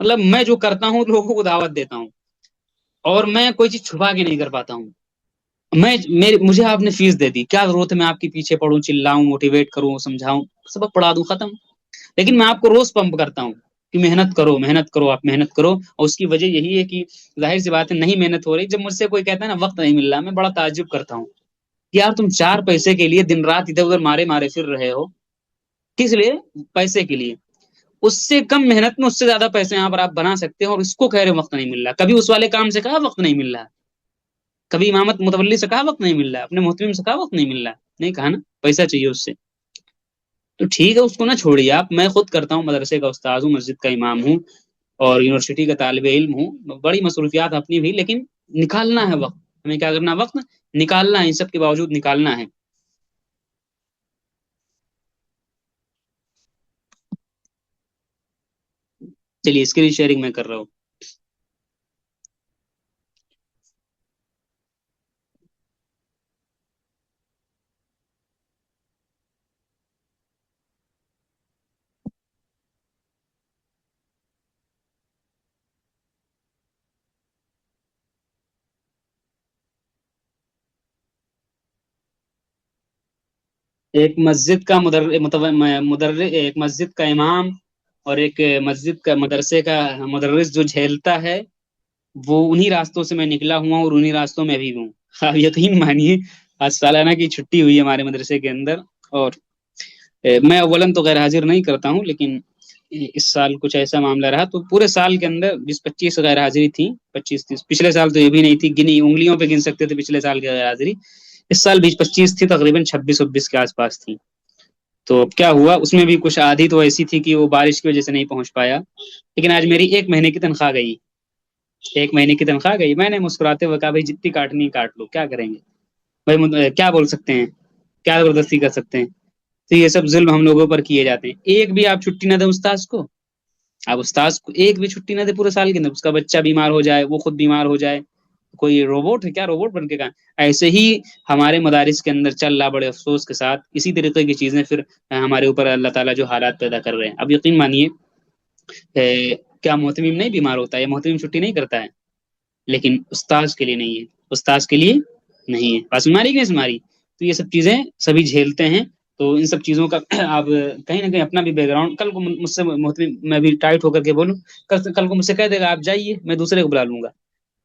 مطلب میں جو کرتا ہوں لوگوں کو دعوت دیتا ہوں، اور میں کوئی چیز چھپا کے نہیں کر پاتا ہوں۔ مجھے آپ نے فیس دے دی، کیا ضرورت ہے میں آپ کے پیچھے پڑھوں، چلاؤں، موٹیویٹ کروں، سمجھاؤں، سبق پڑھا دوں، ختم۔ لیکن میں آپ کو روز پمپ کرتا ہوں کہ محنت کرو، محنت کرو، آپ محنت کرو، اور اس کی وجہ یہی ہے کہ ظاہر سی بات ہے نہیں محنت ہو رہی۔ جب مجھ سے کوئی کہتا ہے نا وقت نہیں مل رہا، میں بڑا تعجب کرتا ہوں کہ یار تم چار پیسے کے لیے دن رات ادھر ادھر مارے مارے پھر رہے ہو، کس لیے؟ پیسے کے لیے۔ اس سے کم محنت میں اس سے زیادہ پیسے یہاں پر آپ بنا سکتے ہیں، اور اس کو کہہ رہے وقت نہیں مل رہا۔ کبھی اس والے کام سے کہا وقت نہیں مل رہا؟ کبھی امامت متولی سے کہا وقت نہیں مل رہا؟ اپنے محتمم سے کہا وقت نہیں مل رہا؟ نہیں کہا نا، پیسہ چاہیے اس سے۔ تو ٹھیک ہے، اس کو نہ چھوڑیے آپ، میں خود کرتا ہوں، مدرسے کا استاذ ہوں، مسجد کا امام ہوں، اور یونیورسٹی کا طالب علم ہوں، بڑی مصروفیات اپنی بھی، لیکن نکالنا ہے وقت، ہمیں کیا کرنا، وقت نکالنا ہے، ان سب کے باوجود نکالنا ہے۔ چلیے اسکرین شیئرنگ میں کر رہا ہوں۔ ایک مسجد کا ایک مسجد کا امام اور ایک مسجد کا مدرسے کا مدرس جو جھیلتا ہے، وہ انہی راستوں سے میں نکلا ہوا ہوں، اور انہی راستوں میں ابھی ہوں۔ آپ یقین مانیے، آج سالانہ کی چھٹی ہوئی ہے ہمارے مدرسے کے اندر، اور میں اولن تو غیر حاضر نہیں کرتا ہوں، لیکن اس سال کچھ ایسا معاملہ رہا، تو پورے سال کے اندر 20-25 غیر حاضری تھی، 25-30۔ پچھلے سال تو یہ بھی نہیں تھی، گنی انگلیوں پہ گن سکتے تھے پچھلے سال کی غیر حاضری۔ اس سال 20-25 تھی، تقریباً 26-26 کے آس پاس تھی۔ تو کیا ہوا اس میں بھی، کچھ آدھی تو ایسی تھی کہ وہ بارش کی وجہ سے نہیں پہنچ پایا، لیکن آج میری 1 مہینے کی تنخواہ گئی، 1 مہینے کی تنخواہ گئی۔ میں نے مسکراتے ہوئے کہا بھائی جتنی کاٹنی کاٹ لو، کیا کریں گے بھائی، کیا بول سکتے ہیں، کیا زبردستی کر سکتے ہیں؟ تو یہ سب ظلم ہم لوگوں پر کیے جاتے ہیں۔ ایک بھی آپ چھٹی نہ دیں استاذ کو، آپ استاذ کو ایک بھی چھٹی نہ دے پورے سال کے اندر، اس کا بچہ بیمار ہو جائے، وہ خود بیمار ہو جائے، کوئی روبوٹ ہے کیا، روبوٹ بن کے کہاں؟ ایسے ہی ہمارے مدارس کے اندر چل رہا، بڑے افسوس کے ساتھ اسی طریقے کی چیزیں پھر ہمارے اوپر اللہ تعالیٰ جو حالات پیدا کر رہے ہیں۔ اب یقین مانیے، کیا محتمم نہیں بیمار ہوتا ہے، یا محتمم چھٹی نہیں کرتا ہے؟ لیکن استاذ کے لیے نہیں ہے، استاذ کے لیے نہیں ہے، بس ہماری کہ نہیں ہماری۔ تو یہ سب چیزیں سبھی جھیلتے ہیں، تو ان سب چیزوں کا آپ کہیں نہ کہیں اپنا بھی بیک گراؤنڈ، کل کو مجھ سے محتمم میں بھی ٹائٹ ہو کر کے بولوں، کل کو مجھ سے کہہ دے گا آپ جائیے، میں دوسرے کو بلا لوں گا۔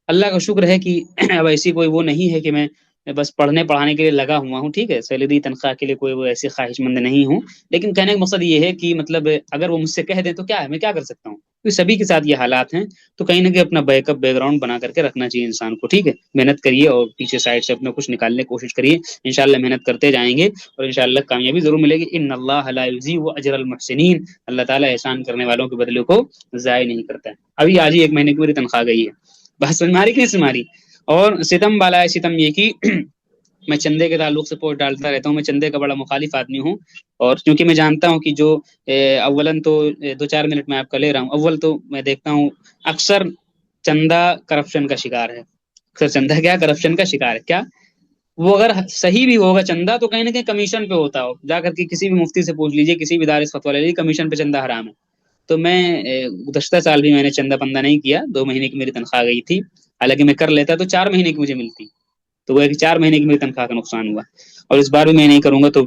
اللہ کا شکر ہے کہ اب ایسی کوئی وہ نہیں ہے کہ میں بس پڑھنے پڑھانے کے لیے لگا ہوا ہوں، ٹھیک ہے، سیلری تنخواہ کے لیے کوئی وہ ایسی خواہش مند نہیں ہوں، لیکن کہنے کا مقصد یہ ہے کہ مطلب اگر وہ مجھ سے کہہ دیں تو کیا ہے، میں کیا کر سکتا ہوں؟ کیونکہ سبھی کے ساتھ یہ حالات ہیں، تو کہیں نہ کہیں اپنا بیک اپ بیک گراؤنڈ بنا کر کے رکھنا چاہیے انسان کو، ٹھیک ہے، محنت کریے، اور پیچھے سائڈ سے اپنا کچھ نکالنے کی کوشش کریے، انشاءاللہ محنت کرتے جائیں گے، اور انشاءاللہ کامیابی ضرور ملے گی۔ ان اللہ لا یضیع اجر المحسنین، اللہ تعالیٰ احسان کرنے والوں کے بدلے کو ضائع نہیں کرتا ہے۔ ابھی آج ہی 1 مہینے کی میری تنخواہ گئی ہے، بس سمجھ ماری کہ نہیں سمجھ ماری؟ اور ستم بالا ہے ستم یہ کہ میں چندے کے تعلق سے پوسٹ ڈالتا رہتا ہوں، میں چندے کا بڑا مخالف آدمی ہوں، اور کیونکہ میں جانتا ہوں کہ جو اولن تو 2-4 منٹ میں آپ کا لے رہا ہوں، اول تو میں دیکھتا ہوں اکثر چندہ کرپشن کا شکار ہے، اکثر چندہ کیا کرپشن کا شکار ہے کیا؟ وہ اگر صحیح بھی ہوگا چندہ تو کہیں نہ کہیں کمیشن پہ ہوتا ہو، جا کر کے کسی بھی مفتی سے پوچھ لیجئے، کسی بھی ادارے سے فتویٰ لے لیجیے، کمیشن پہ چندہ حرام ہے۔ تو میں گزشتہ سال بھی میں نے چندہ پندہ نہیں کیا، 2 مہینے کی میری تنخواہ گئی تھی، حالانکہ میں کر لیتا تو 4 مہینے کی مجھے ملتی، تو وہ ہے کہ 4 مہینے کی میری تنخواہ کا نقصان ہوا، اور اس بار بھی میں نہیں کروں گا۔ تو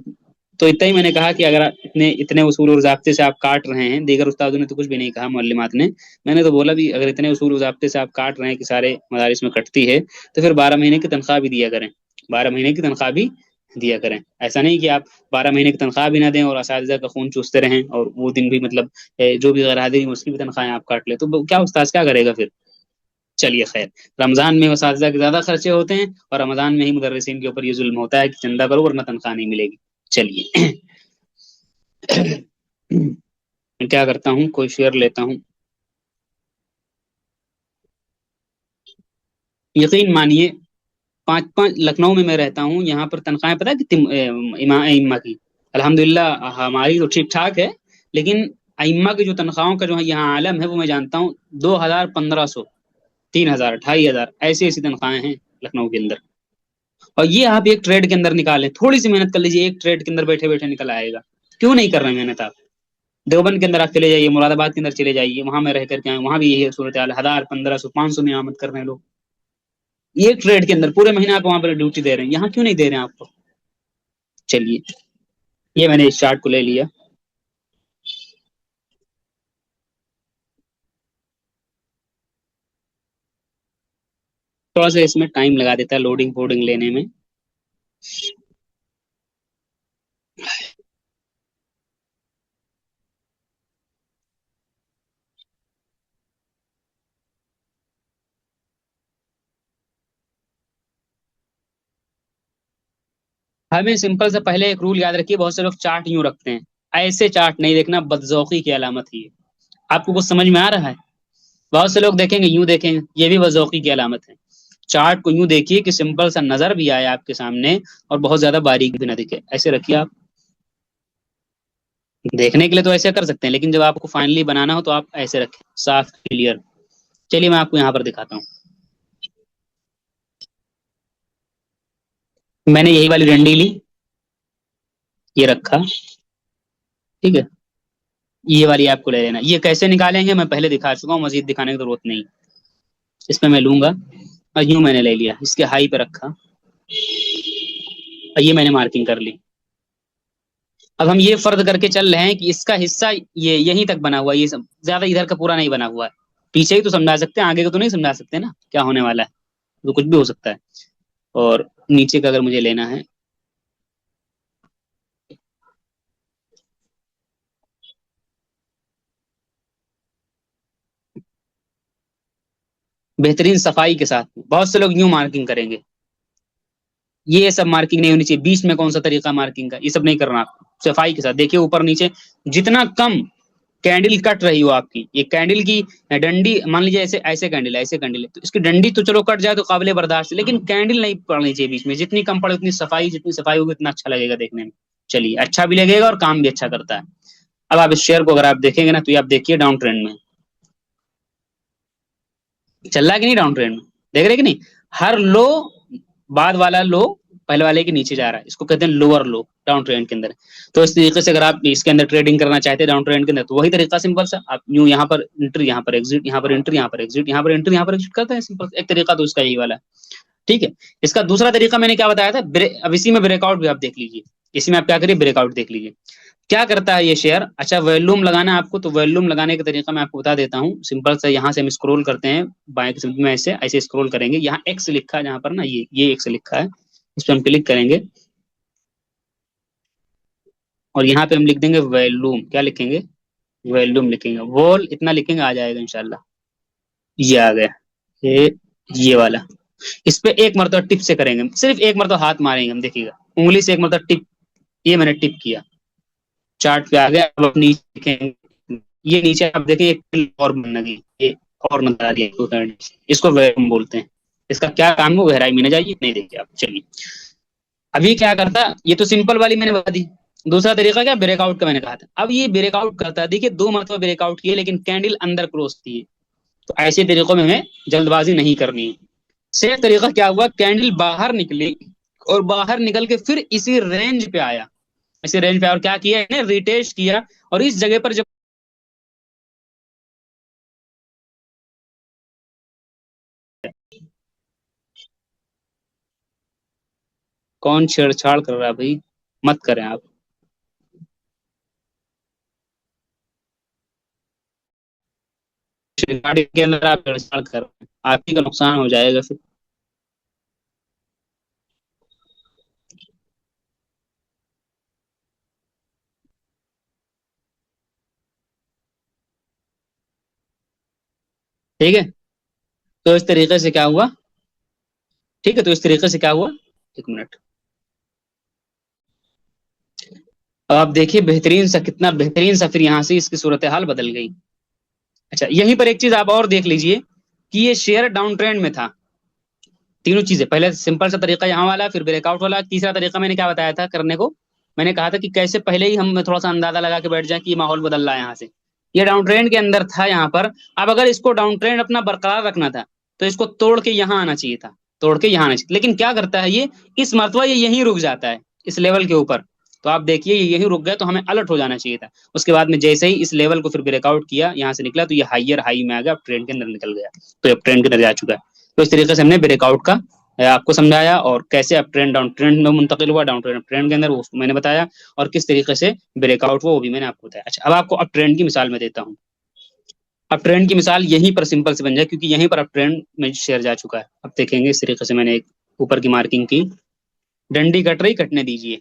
اتنا ہی میں نے کہا کہ اگر اتنے اصول اور ضابطے سے آپ کاٹ رہے ہیں، دیگر استادوں نے تو کچھ بھی نہیں کہا، معلمات نے، میں نے تو بولا بھی اگر اتنے اصول و ضابطے سے آپ کاٹ رہے ہیں کہ سارے مدارس میں کٹتی ہے، تو پھر 12 مہینے کی تنخواہ بھی دیا کریں، 12 مہینے کی تنخواہ بھی دیا کریں۔ ایسا نہیں کہ آپ 12 مہینے کی تنخواہ بھی نہ دیں اور اساتذہ کا خون چوستے رہیں، اور وہ دن بھی مطلب جو بھی غیر حاضری اس کی بھی تنخواہیں آپ کاٹ لیں، تو کیا استاذ کیا کرے گا پھر؟ چلیے خیر، رمضان میں اساتذہ کے زیادہ خرچے ہوتے ہیں، اور رمضان میں ہی مدرسین کے اوپر یہ ظلم ہوتا ہے کہ چندہ کرو ورنہ تنخواہ نہیں ملے گی۔ چلیے میں کیا کرتا ہوں، کوئی شیئر لیتا ہوں۔ یقین مانیے، 5-5 لکھنؤ میں رہتا ہوں، یہاں پر تنخواہیں پتہ ہے کتنی ائمہ کی؟ الحمدللہ ہماری تو ٹھیک ٹھاک ہے، لیکن ائمہ کی جو تنخواہوں کا جو ہے یہاں عالم ہے، وہ میں جانتا ہوں 2,000 1500، 3,000 2,500، ایسی ایسی تنخواہیں ہیں لکھنؤ کے اندر۔ اور یہ آپ ایک ٹریڈ کے اندر نکالیں، تھوڑی سی محنت کر لیجیے، ایک ٹریڈ کے اندر بیٹھے بیٹھے نکل آئے گا۔ کیوں نہیں کر رہے محنت آپ؟ دیوبند کے اندر آپ چلے جائیے، مراد آباد کے اندر چلے جائیے، وہاں میں رہ کر کے آئے، وہاں بھی یہی صورت حال، 1000 1500 500 میں آمد کر رہے ہیں لوگ ایک ٹریڈ کے اندر، پورے مہینے آپ وہاں پر ڈیوٹی دے رہے ہیں، یہاں کیوں نہیں دے رہے ہیں آپ کو؟ چلیے، یہ میں نے اس چارٹ کو لے لیا. تھوڑا سا اس میں ٹائم لگا دیتا ہے لوڈنگ فوڈنگ لینے میں. ہمیں سمپل سے پہلے ایک رول یاد رکھیے، بہت سے لوگ چارٹ یوں رکھتے ہیں، ایسے چارٹ نہیں دیکھنا، بدذوقی کی علامت ہی ہے. آپ کو کچھ سمجھ میں آ رہا ہے؟ بہت سے لوگ دیکھیں گے یوں دیکھیں گے، یہ بھی بدذوقی کی علامت ہے. چارٹ کو یوں دیکھیے کہ سمپل سا نظر بھی آئے آپ کے سامنے، اور بہت زیادہ باریک بھی نہ دکھے، ایسے رکھیے آپ. دیکھنے کے لیے تو ایسے کر سکتے ہیں، لیکن جب آپ کو فائنلی بنانا ہو تو آپ ایسے رکھیں، صاف کلیئر. چلیے میں آپ کو یہاں پر دکھاتا ہوں. میں نے یہی والی ڈنڈی لی، یہ رکھا، ٹھیک ہے. یہ والی آپ کو لے لینا. یہ کیسے نکالیں گے میں پہلے دکھا چکا ہوں، مزید دکھانے کی ضرورت نہیں. اس میں لوں گا، اور یوں میں نے لے لیا، اس کے ہائی پہ رکھا، اور یہ میں نے مارکنگ کر لی. اب ہم یہ فرض کر کے چل رہے ہیں کہ اس کا حصہ یہ یہیں تک بنا ہوا ہے، یہ سب زیادہ ادھر کا پورا نہیں بنا ہوا ہے. پیچھے ہی تو سمجھا سکتے ہیں، آگے کو تو نہیں سمجھا سکتے نا کیا ہونے والا ہے، تو کچھ بھی ہو سکتا ہے. اور نیچے کا اگر مجھے لینا ہے، بہترین صفائی کے ساتھ. بہت سے لوگ یوں مارکنگ کریں گے، یہ سب مارکنگ نہیں ہونی چاہیے. بیچ میں کون سا طریقہ مارکنگ کا، یہ سب نہیں کرنا. آپ صفائی کے ساتھ دیکھیے، اوپر نیچے جتنا کم کینڈل کٹ رہی ہو آپ کی، یہ کینڈل کی ڈنڈی مان لیجیے ایسے ایسے کینڈل ہے، ایسے کینڈل ہے، تو اس کی ڈنڈی تو چلو کٹ جائے تو قابل برداشت ہے، لیکن کینڈل نہیں پڑنی چاہیے بیچ میں. جتنی کم پڑے اتنی صفائی، جتنی صفائی ہوگی اتنا اچھا لگے گا دیکھنے میں. چلیے، اچھا بھی لگے گا اور کام بھی اچھا کرتا ہے. اب آپ اس شیئر کو اگر آپ دیکھیں گے نا، تو یہ آپ دیکھیے ڈاؤن ٹرینڈ میں چل رہا ہے کہ نہیں. ڈاؤن ٹرینڈ میں دیکھ رہے کہ نہیں، ہر لو بعد والا لو پہلے والے کے نیچے جا رہا ہے، اس کو کہتے ہیں لوور لو ڈاؤن ٹرینڈ کے اندر. تو اس طریقے سے اگر آپ اس کے اندر ٹریڈنگ کرنا چاہتے ہیں ڈاؤن ٹرینڈ کے اندر، تو وہی طریقہ سمپل سا، آپ یوں یہاں پر انٹر، یہاں پر ایگزٹ، یہاں پر انٹر، یہاں پر ایگزٹ، یہاں پر انٹر، یہاں پر ایگزٹ کرتے ہیں. سمپل ایک طریقہ تو اس کا یہی والا ہے، ٹھیک ہے. اس کا دوسرا طریقہ میں نے کیا بتایا تھا، اب اسی میں بریک آؤٹ بھی آپ دیکھ لیجیے. اسی میں آپ کیا کریے، بریک آؤٹ دیکھ لیجیے کیا کرتا ہے یہ شیئر. اچھا، ویلوم لگانا ہے آپ کو، تو ویلوم لگانے کا طریقہ میں آپ کو بتا دیتا ہوں. سمپل سے یہاں سے ہم اسکرول کرتے ہیں بائیں کی سمت میں، ایسے ایسے اسکرول کریں گے، یہاں ایکس لکھا ہے جہاں پر نا، یہ ایکس لکھا ہے، اس پہ ہم کلک کریں گے، اور یہاں پہ ہم لکھ دیں گے ویلوم. کیا لکھیں گے؟ ویلوم لکھیں گے. وول اتنا لکھیں گے، آ جائے گا انشاءاللہ. یہ آ گیا، یہ والا. اس پہ ایک مرتبہ ٹپ سے کریں گے، صرف ایک مرتبہ ہاتھ ماریں گے ہم، دیکھیے گا انگلی سے ایک مرتبہ ٹپ. یہ میں نے ٹپ کیا، چارٹ پہ آ گیا. اب آپ نیچے دیکھیں، یہ نیچے آپ دیکھیں ایک اور بننا گئی، یہ اور نظر آ رہی ہے، اس کو ویلوم بولتے ہیں. اس کا کیا کام ہے گہرائی میں نہ جائیے، نہیں دیکھیے آپ. چلیے، ابھی کیا کرتا، یہ تو سمپل والی میں نے بتا دی. دوسرا طریقہ کیا، بریک آؤٹ کا میں نے کہا تھا. اب یہ بریک آؤٹ کرتا ہے، دیکھیے 2 مرتبہ بریک آؤٹ کیے، لیکن کینڈل اندر کلوز تھی. تو ایسے طریقوں میں ہمیں جلد بازی نہیں کرنی ہے. سیف طریقہ کیا ہوا، کینڈل باہر نکلی، اور باہر نکل کے پھر اسی رینج پہ آیا، اسی رینج پہ. اور کیا کیا ہے، ریٹیسٹ کیا، اور اس جگہ پر جب کون چھیڑ چھاڑ کر رہا ہے بھائی، مت کریں آپ. گاڑی کے اندر آپ چھیڑ چھاڑ کر رہے ہیں، آپ ہی کا نقصان ہو جائے گا پھر. ٹھیک ہے، تو اس طریقے سے کیا ہوا، ٹھیک ہے، تو اس طریقے سے کیا ہوا. ایک منٹ، اب آپ دیکھیے بہترین سا، کتنا بہترین سا پھر یہاں سے اس کی صورتحال بدل گئی. اچھا، یہیں پر ایک چیز آپ اور دیکھ لیجئے کہ یہ شیئر ڈاؤن ٹرینڈ میں تھا. تینوں چیزیں، پہلے سمپل سا طریقہ یہاں والا، پھر بریک آؤٹ والا. تیسرا طریقہ میں نے کیا بتایا تھا کرنے کو، میں نے کہا تھا کہ کیسے پہلے ہی ہم تھوڑا سا اندازہ لگا کے بیٹھ جائیں کہ یہ ماحول بدل رہا ہے یہاں سے. یہ ڈاؤن ٹرینڈ کے اندر تھا یہاں پر. اب اگر اس کو ڈاؤن ٹرینڈ اپنا برقرار رکھنا تھا، تو اس کو توڑ کے یہاں آنا چاہیے تھا، توڑ کے یہاں آنا چاہیے. لیکن کیا کرتا ہے یہ، اس مرتبہ یہ یہیں رک جاتا ہے، اس لیول کے اوپر. تو آپ دیکھیے یہ یہیں رک گئے تو ہمیں الرٹ ہو جانا چاہیے تھا. اس کے بعد میں جیسے ہی اس لیول کو پھر بریک آؤٹ کیا یہاں سے نکلا تو یہ ہائر ہائی میں آ گیا, اب ٹرینڈ کے اندر نکل گیا, تو اب ٹرینڈ کے اندر جا چکا ہے. تو اس طریقے سے ہم نے بریک آؤٹ کا آپ کو سمجھایا, اور کیسے اب ٹرینڈ ڈاؤن ٹرینڈ میں منتقل ہوا, ڈاؤن ٹرینڈ کے اندر اس کو میں نے بتایا, اور کس طریقے سے بریک آؤٹ ہوا وہ بھی میں نے آپ کو بتایا. اچھا اب آپ کو اب ٹرینڈ کی مثال میں دیتا ہوں. اب ٹرینڈ کی مثال یہیں پر سمپل سے بن جائے, کیونکہ یہیں پر اب ٹرینڈ میں شیئر جا چکا ہے. اب دیکھیں گے اس طریقے سے میں نے ایک اوپر کی مارکنگ کی, ڈنڈی کٹ رہی, کٹنے دیجیے,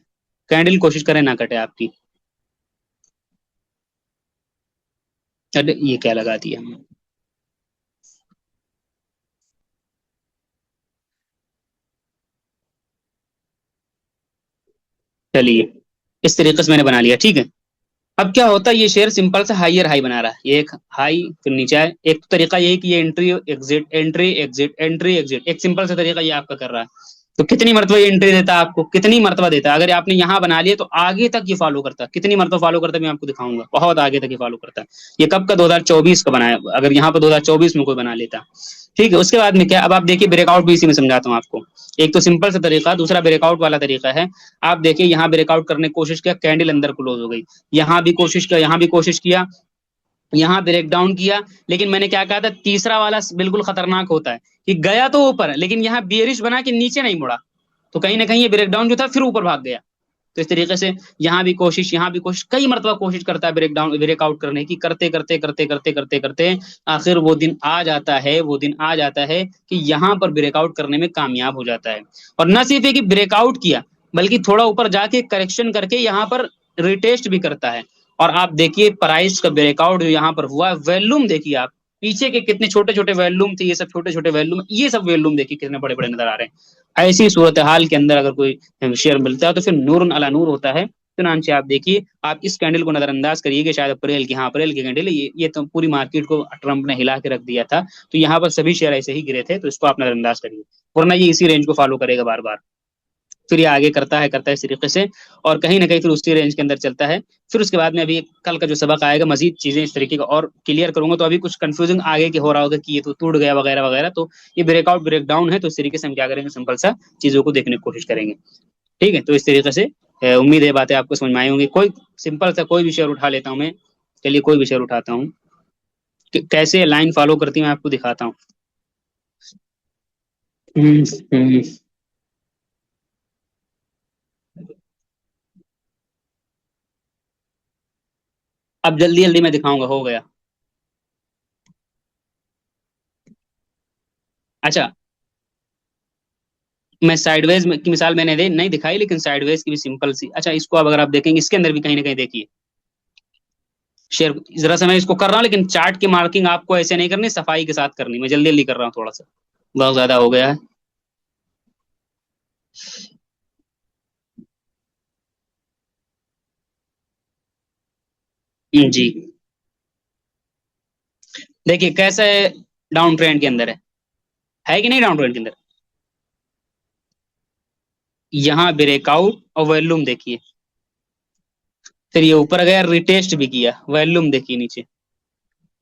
کینڈل کوشش کریں نہ کٹے آپ کی. ارے یہ کیا لگا دیا ہم نے, چلیے اس طریقے سے میں نے بنا لیا, ٹھیک ہے. اب کیا ہوتا ہے, یہ شیئر سمپل سے ہائر ہائی بنا رہا ہے, یہ ایک ہائی پھر نیچے ہے. ایک طریقہ یہ کہ یہ entry exit entry exit entry exit, ایک سمپل سا طریقہ یہ آپ کا کر رہا ہے. تو کتنی مرتبہ یہ انٹری دیتا ہے آپ کو, کتنی مرتبہ دیتا ہے, اگر آپ نے یہاں بنا لیا تو آگے تک یہ فالو کرتا ہے. کتنی مرتبہ فالو کرتا ہے میں آپ کو دکھاؤں گا, بہت آگے تک یہ فالو کرتا ہے. یہ کب کا 2024 کا بنایا, اگر یہاں پہ 2024 میں کوئی بنا لیتا, ٹھیک ہے. اس کے بعد میں کیا, اب آپ دیکھیے بریک آؤٹ بھی اسی میں سمجھاتا ہوں آپ کو. ایک تو سمپل سا طریقہ, دوسرا بریک آؤٹ والا طریقہ ہے. آپ دیکھیے یہاں بریک آؤٹ کرنے کی کوشش کیا, کینڈل اندر کلوز ہو گئی, یہاں بھی کوشش کیا, یہاں بھی کوشش کیا, یہاں بریک ڈاؤن کیا. لیکن میں نے کیا کہا تھا, تیسرا والا بالکل خطرناک ہوتا ہے, کہ گیا تو اوپر لیکن یہاں بیئرش بنا کے نیچے نہیں مڑا, تو کہیں نہ کہیں یہ بریک ڈاؤن جو تھا پھر اوپر بھاگ گیا. تو اس طریقے سے یہاں بھی کوشش, یہاں بھی کوشش, کئی مرتبہ کوشش کرتا ہے بریک ڈاؤن بریک آؤٹ کرنے کی, کرتے کرتے کرتے کرتے کرتے کرتے آخر وہ دن آ جاتا ہے, وہ دن آ جاتا ہے کہ یہاں پر بریک آؤٹ کرنے میں کامیاب ہو جاتا ہے. اور نہ صرف یہ کہ بریک آؤٹ کیا, بلکہ تھوڑا اوپر جا کے کریکشن کر کے یہاں پر ریٹیسٹ بھی کرتا ہے. اور آپ دیکھیے پرائز کا بریک آؤٹ جو یہاں پر ہوا, ویلوم دیکھیے آپ, پیچھے کے کتنے چھوٹے چھوٹے ویلوم تھے, یہ سب چھوٹے چھوٹے ویلوم, یہ سب ویلوم دیکھیے کتنے بڑے بڑے نظر آ رہے ہیں. ایسی صورتحال کے اندر اگر کوئی شیئر ملتا ہے تو پھر نور علی نور ہوتا ہے. چنانچہ آپ دیکھیے, آپ اس کینڈل کو نظر انداز کریے کہ شاید اپریل کی, ہاں اپریل کی کینڈل, یہ تو پوری مارکیٹ کو ٹرمپ نے ہلا کے رکھ دیا تھا. تو یہاں پر سبھی شیئر ایسے ہی گرے تھے, تو اس کو آپ نظر انداز کریے, ورنہ یہ اسی رینج کو فالو کرے گا بار بار. پھر یہ آگے کرتا ہے اس طریقے سے, اور کہیں نہ کہیں پھر اسی رینج کے اندر چلتا ہے. پھر اس کے بعد میں ابھی کل کا جو سبق آئے گا مزید چیزیں اس طریقے کا اور کلیئر کروں گا. تو ابھی کچھ کنفیوژن آگے کے ہو رہا ہوگا کہ یہ تو ٹوٹ گیا وغیرہ وغیرہ, تو یہ بریک آؤٹ بریک ڈاؤن ہے. تو اس طریقے سے ہم کیا کریں گے, سمپل سا چیزوں کو دیکھنے کی کوشش کریں گے, ٹھیک ہے. تو اس طریقے سے امید ہے باتیں آپ کو سمجھ میں آئی ہوں گی. کوئی سمپل سا کوئی بھی شیئر اٹھا لیتا ہوں میں, چلیے کوئی بھی شیئر اٹھاتا ہوں, کہ کیسے لائن فالو کرتی ہوں میں آپ کو دکھاتا ہوں. ہوں ہوں اب جلدی جلدی میں دکھاؤں گا, ہو گیا. اچھا میں سائڈ ویز کی مثال میں نے نہیں دکھائی, لیکن سائڈ ویز کی بھی سمپل سی. اچھا اس کو اب اگر آپ دیکھیں گے, اس کے اندر بھی کہیں نہ کہیں دیکھیے شیئر, ذرا سا میں اس کو کر رہا ہوں, لیکن چارٹ کی مارکنگ آپ کو ایسے نہیں کرنی, صفائی کے ساتھ کرنی. میں جلدی جلدی کر رہا ہوں تھوڑا سا, بہت زیادہ ہو گیا ہے. جی دیکھیے کیسا ہے, ڈاؤن ٹرینڈ کے اندر ہے کہ نہیں, ڈاؤن ٹرینڈ کے اندر. یہاں بریک آؤٹ اور ویلوم دیکھیے, پھر یہ اوپر گیا ریٹیسٹ بھی کیا, ویلوم دیکھیے نیچے.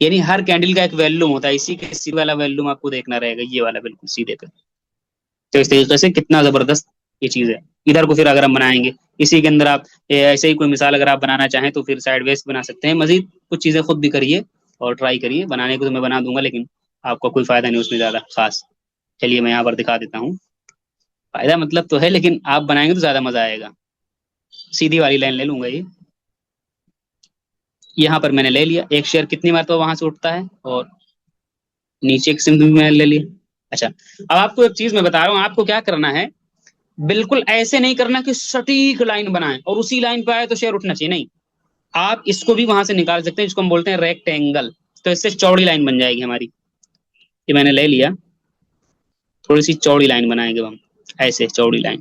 یعنی ہر کینڈل کا ایک ویلوم ہوتا ہے, اسی کے سی والا ویلوم آپ کو دیکھنا رہے گا, یہ والا بالکل سیدھے پہ. تو اس طریقے سے کتنا زبردست یہ چیز ہے. ادھر کو پھر اگر ہم بنائیں گے اسی کے اندر, آپ ایسے ہی کوئی مثال اگر آپ بنانا چاہیں تو پھر سائڈ ویز بنا سکتے ہیں. مزید کچھ چیزیں خود بھی کریے اور ٹرائی کریے, بنانے کو تو میں بنا دوں گا, لیکن آپ کو کوئی فائدہ نہیں اس میں زیادہ خاص. چلیے میں یہاں پر دکھا دیتا ہوں. فائدہ مطلب تو ہے, لیکن آپ بنائیں گے تو زیادہ مزہ آئے گا. سیدھی والی لائن لے لوں گا, یہ یہاں پر میں نے لے لیا. ایک شیئر کتنی مرتبہ وہاں سے اٹھتا ہے, اور نیچے ایک سمت بھی میں نے لے لیا. اچھا اب آپ کو ایک چیز میں بتا رہا ہوں, آپ کو کیا کرنا ہے, بالکل ایسے نہیں کرنا کہ سٹیک لائن بنائیں اور اسی لائن پہ آئے تو شیئر اٹھنا چاہیے, نہیں. آپ اس کو بھی وہاں سے نکال سکتے ہیں, جس کو ہم بولتے ہیں ریکٹینگل. تو اس سے چوڑی لائن بن جائے گی ہماری. یہ میں نے لے لیا, تھوڑی سی چوڑی لائن بنائیں گے ہم, ایسے چوڑی لائن.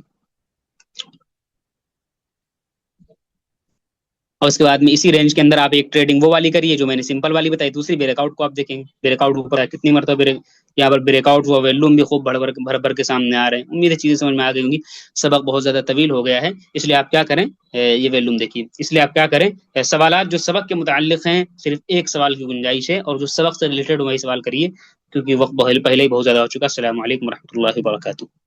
اور اس کے بعد میں اسی رینج کے اندر آپ ایک ٹریڈنگ وہ والی کریے جو میں نے سمپل والی بتائی. دوسری بریک آؤٹ کو آپ دیکھیں گے, بریک آؤٹ اوپر ہے, کتنی مرتبہ بریک, یہاں پر بریک آؤٹ ہوا, ویلوم بھی خوب بھر بھر کے سامنے آ رہے ہیں. امید ہے چیزیں سمجھ میں آ گئی ہوں گی. سبق بہت زیادہ طویل ہو گیا ہے, اس لیے آپ کیا کریں, یہ ویلوم دیکھیے, اس لیے آپ کیا کریں, سوالات جو سبق کے متعلق ہیں صرف ایک سوال کی گنجائش ہے, اور جو سبق سے ریلیٹڈ وہی سوال کریے, کیونکہ وقت پہلے ہی بہت زیادہ ہو چکا. السلام علیکم ورحمۃ اللہ وبرکاتہ.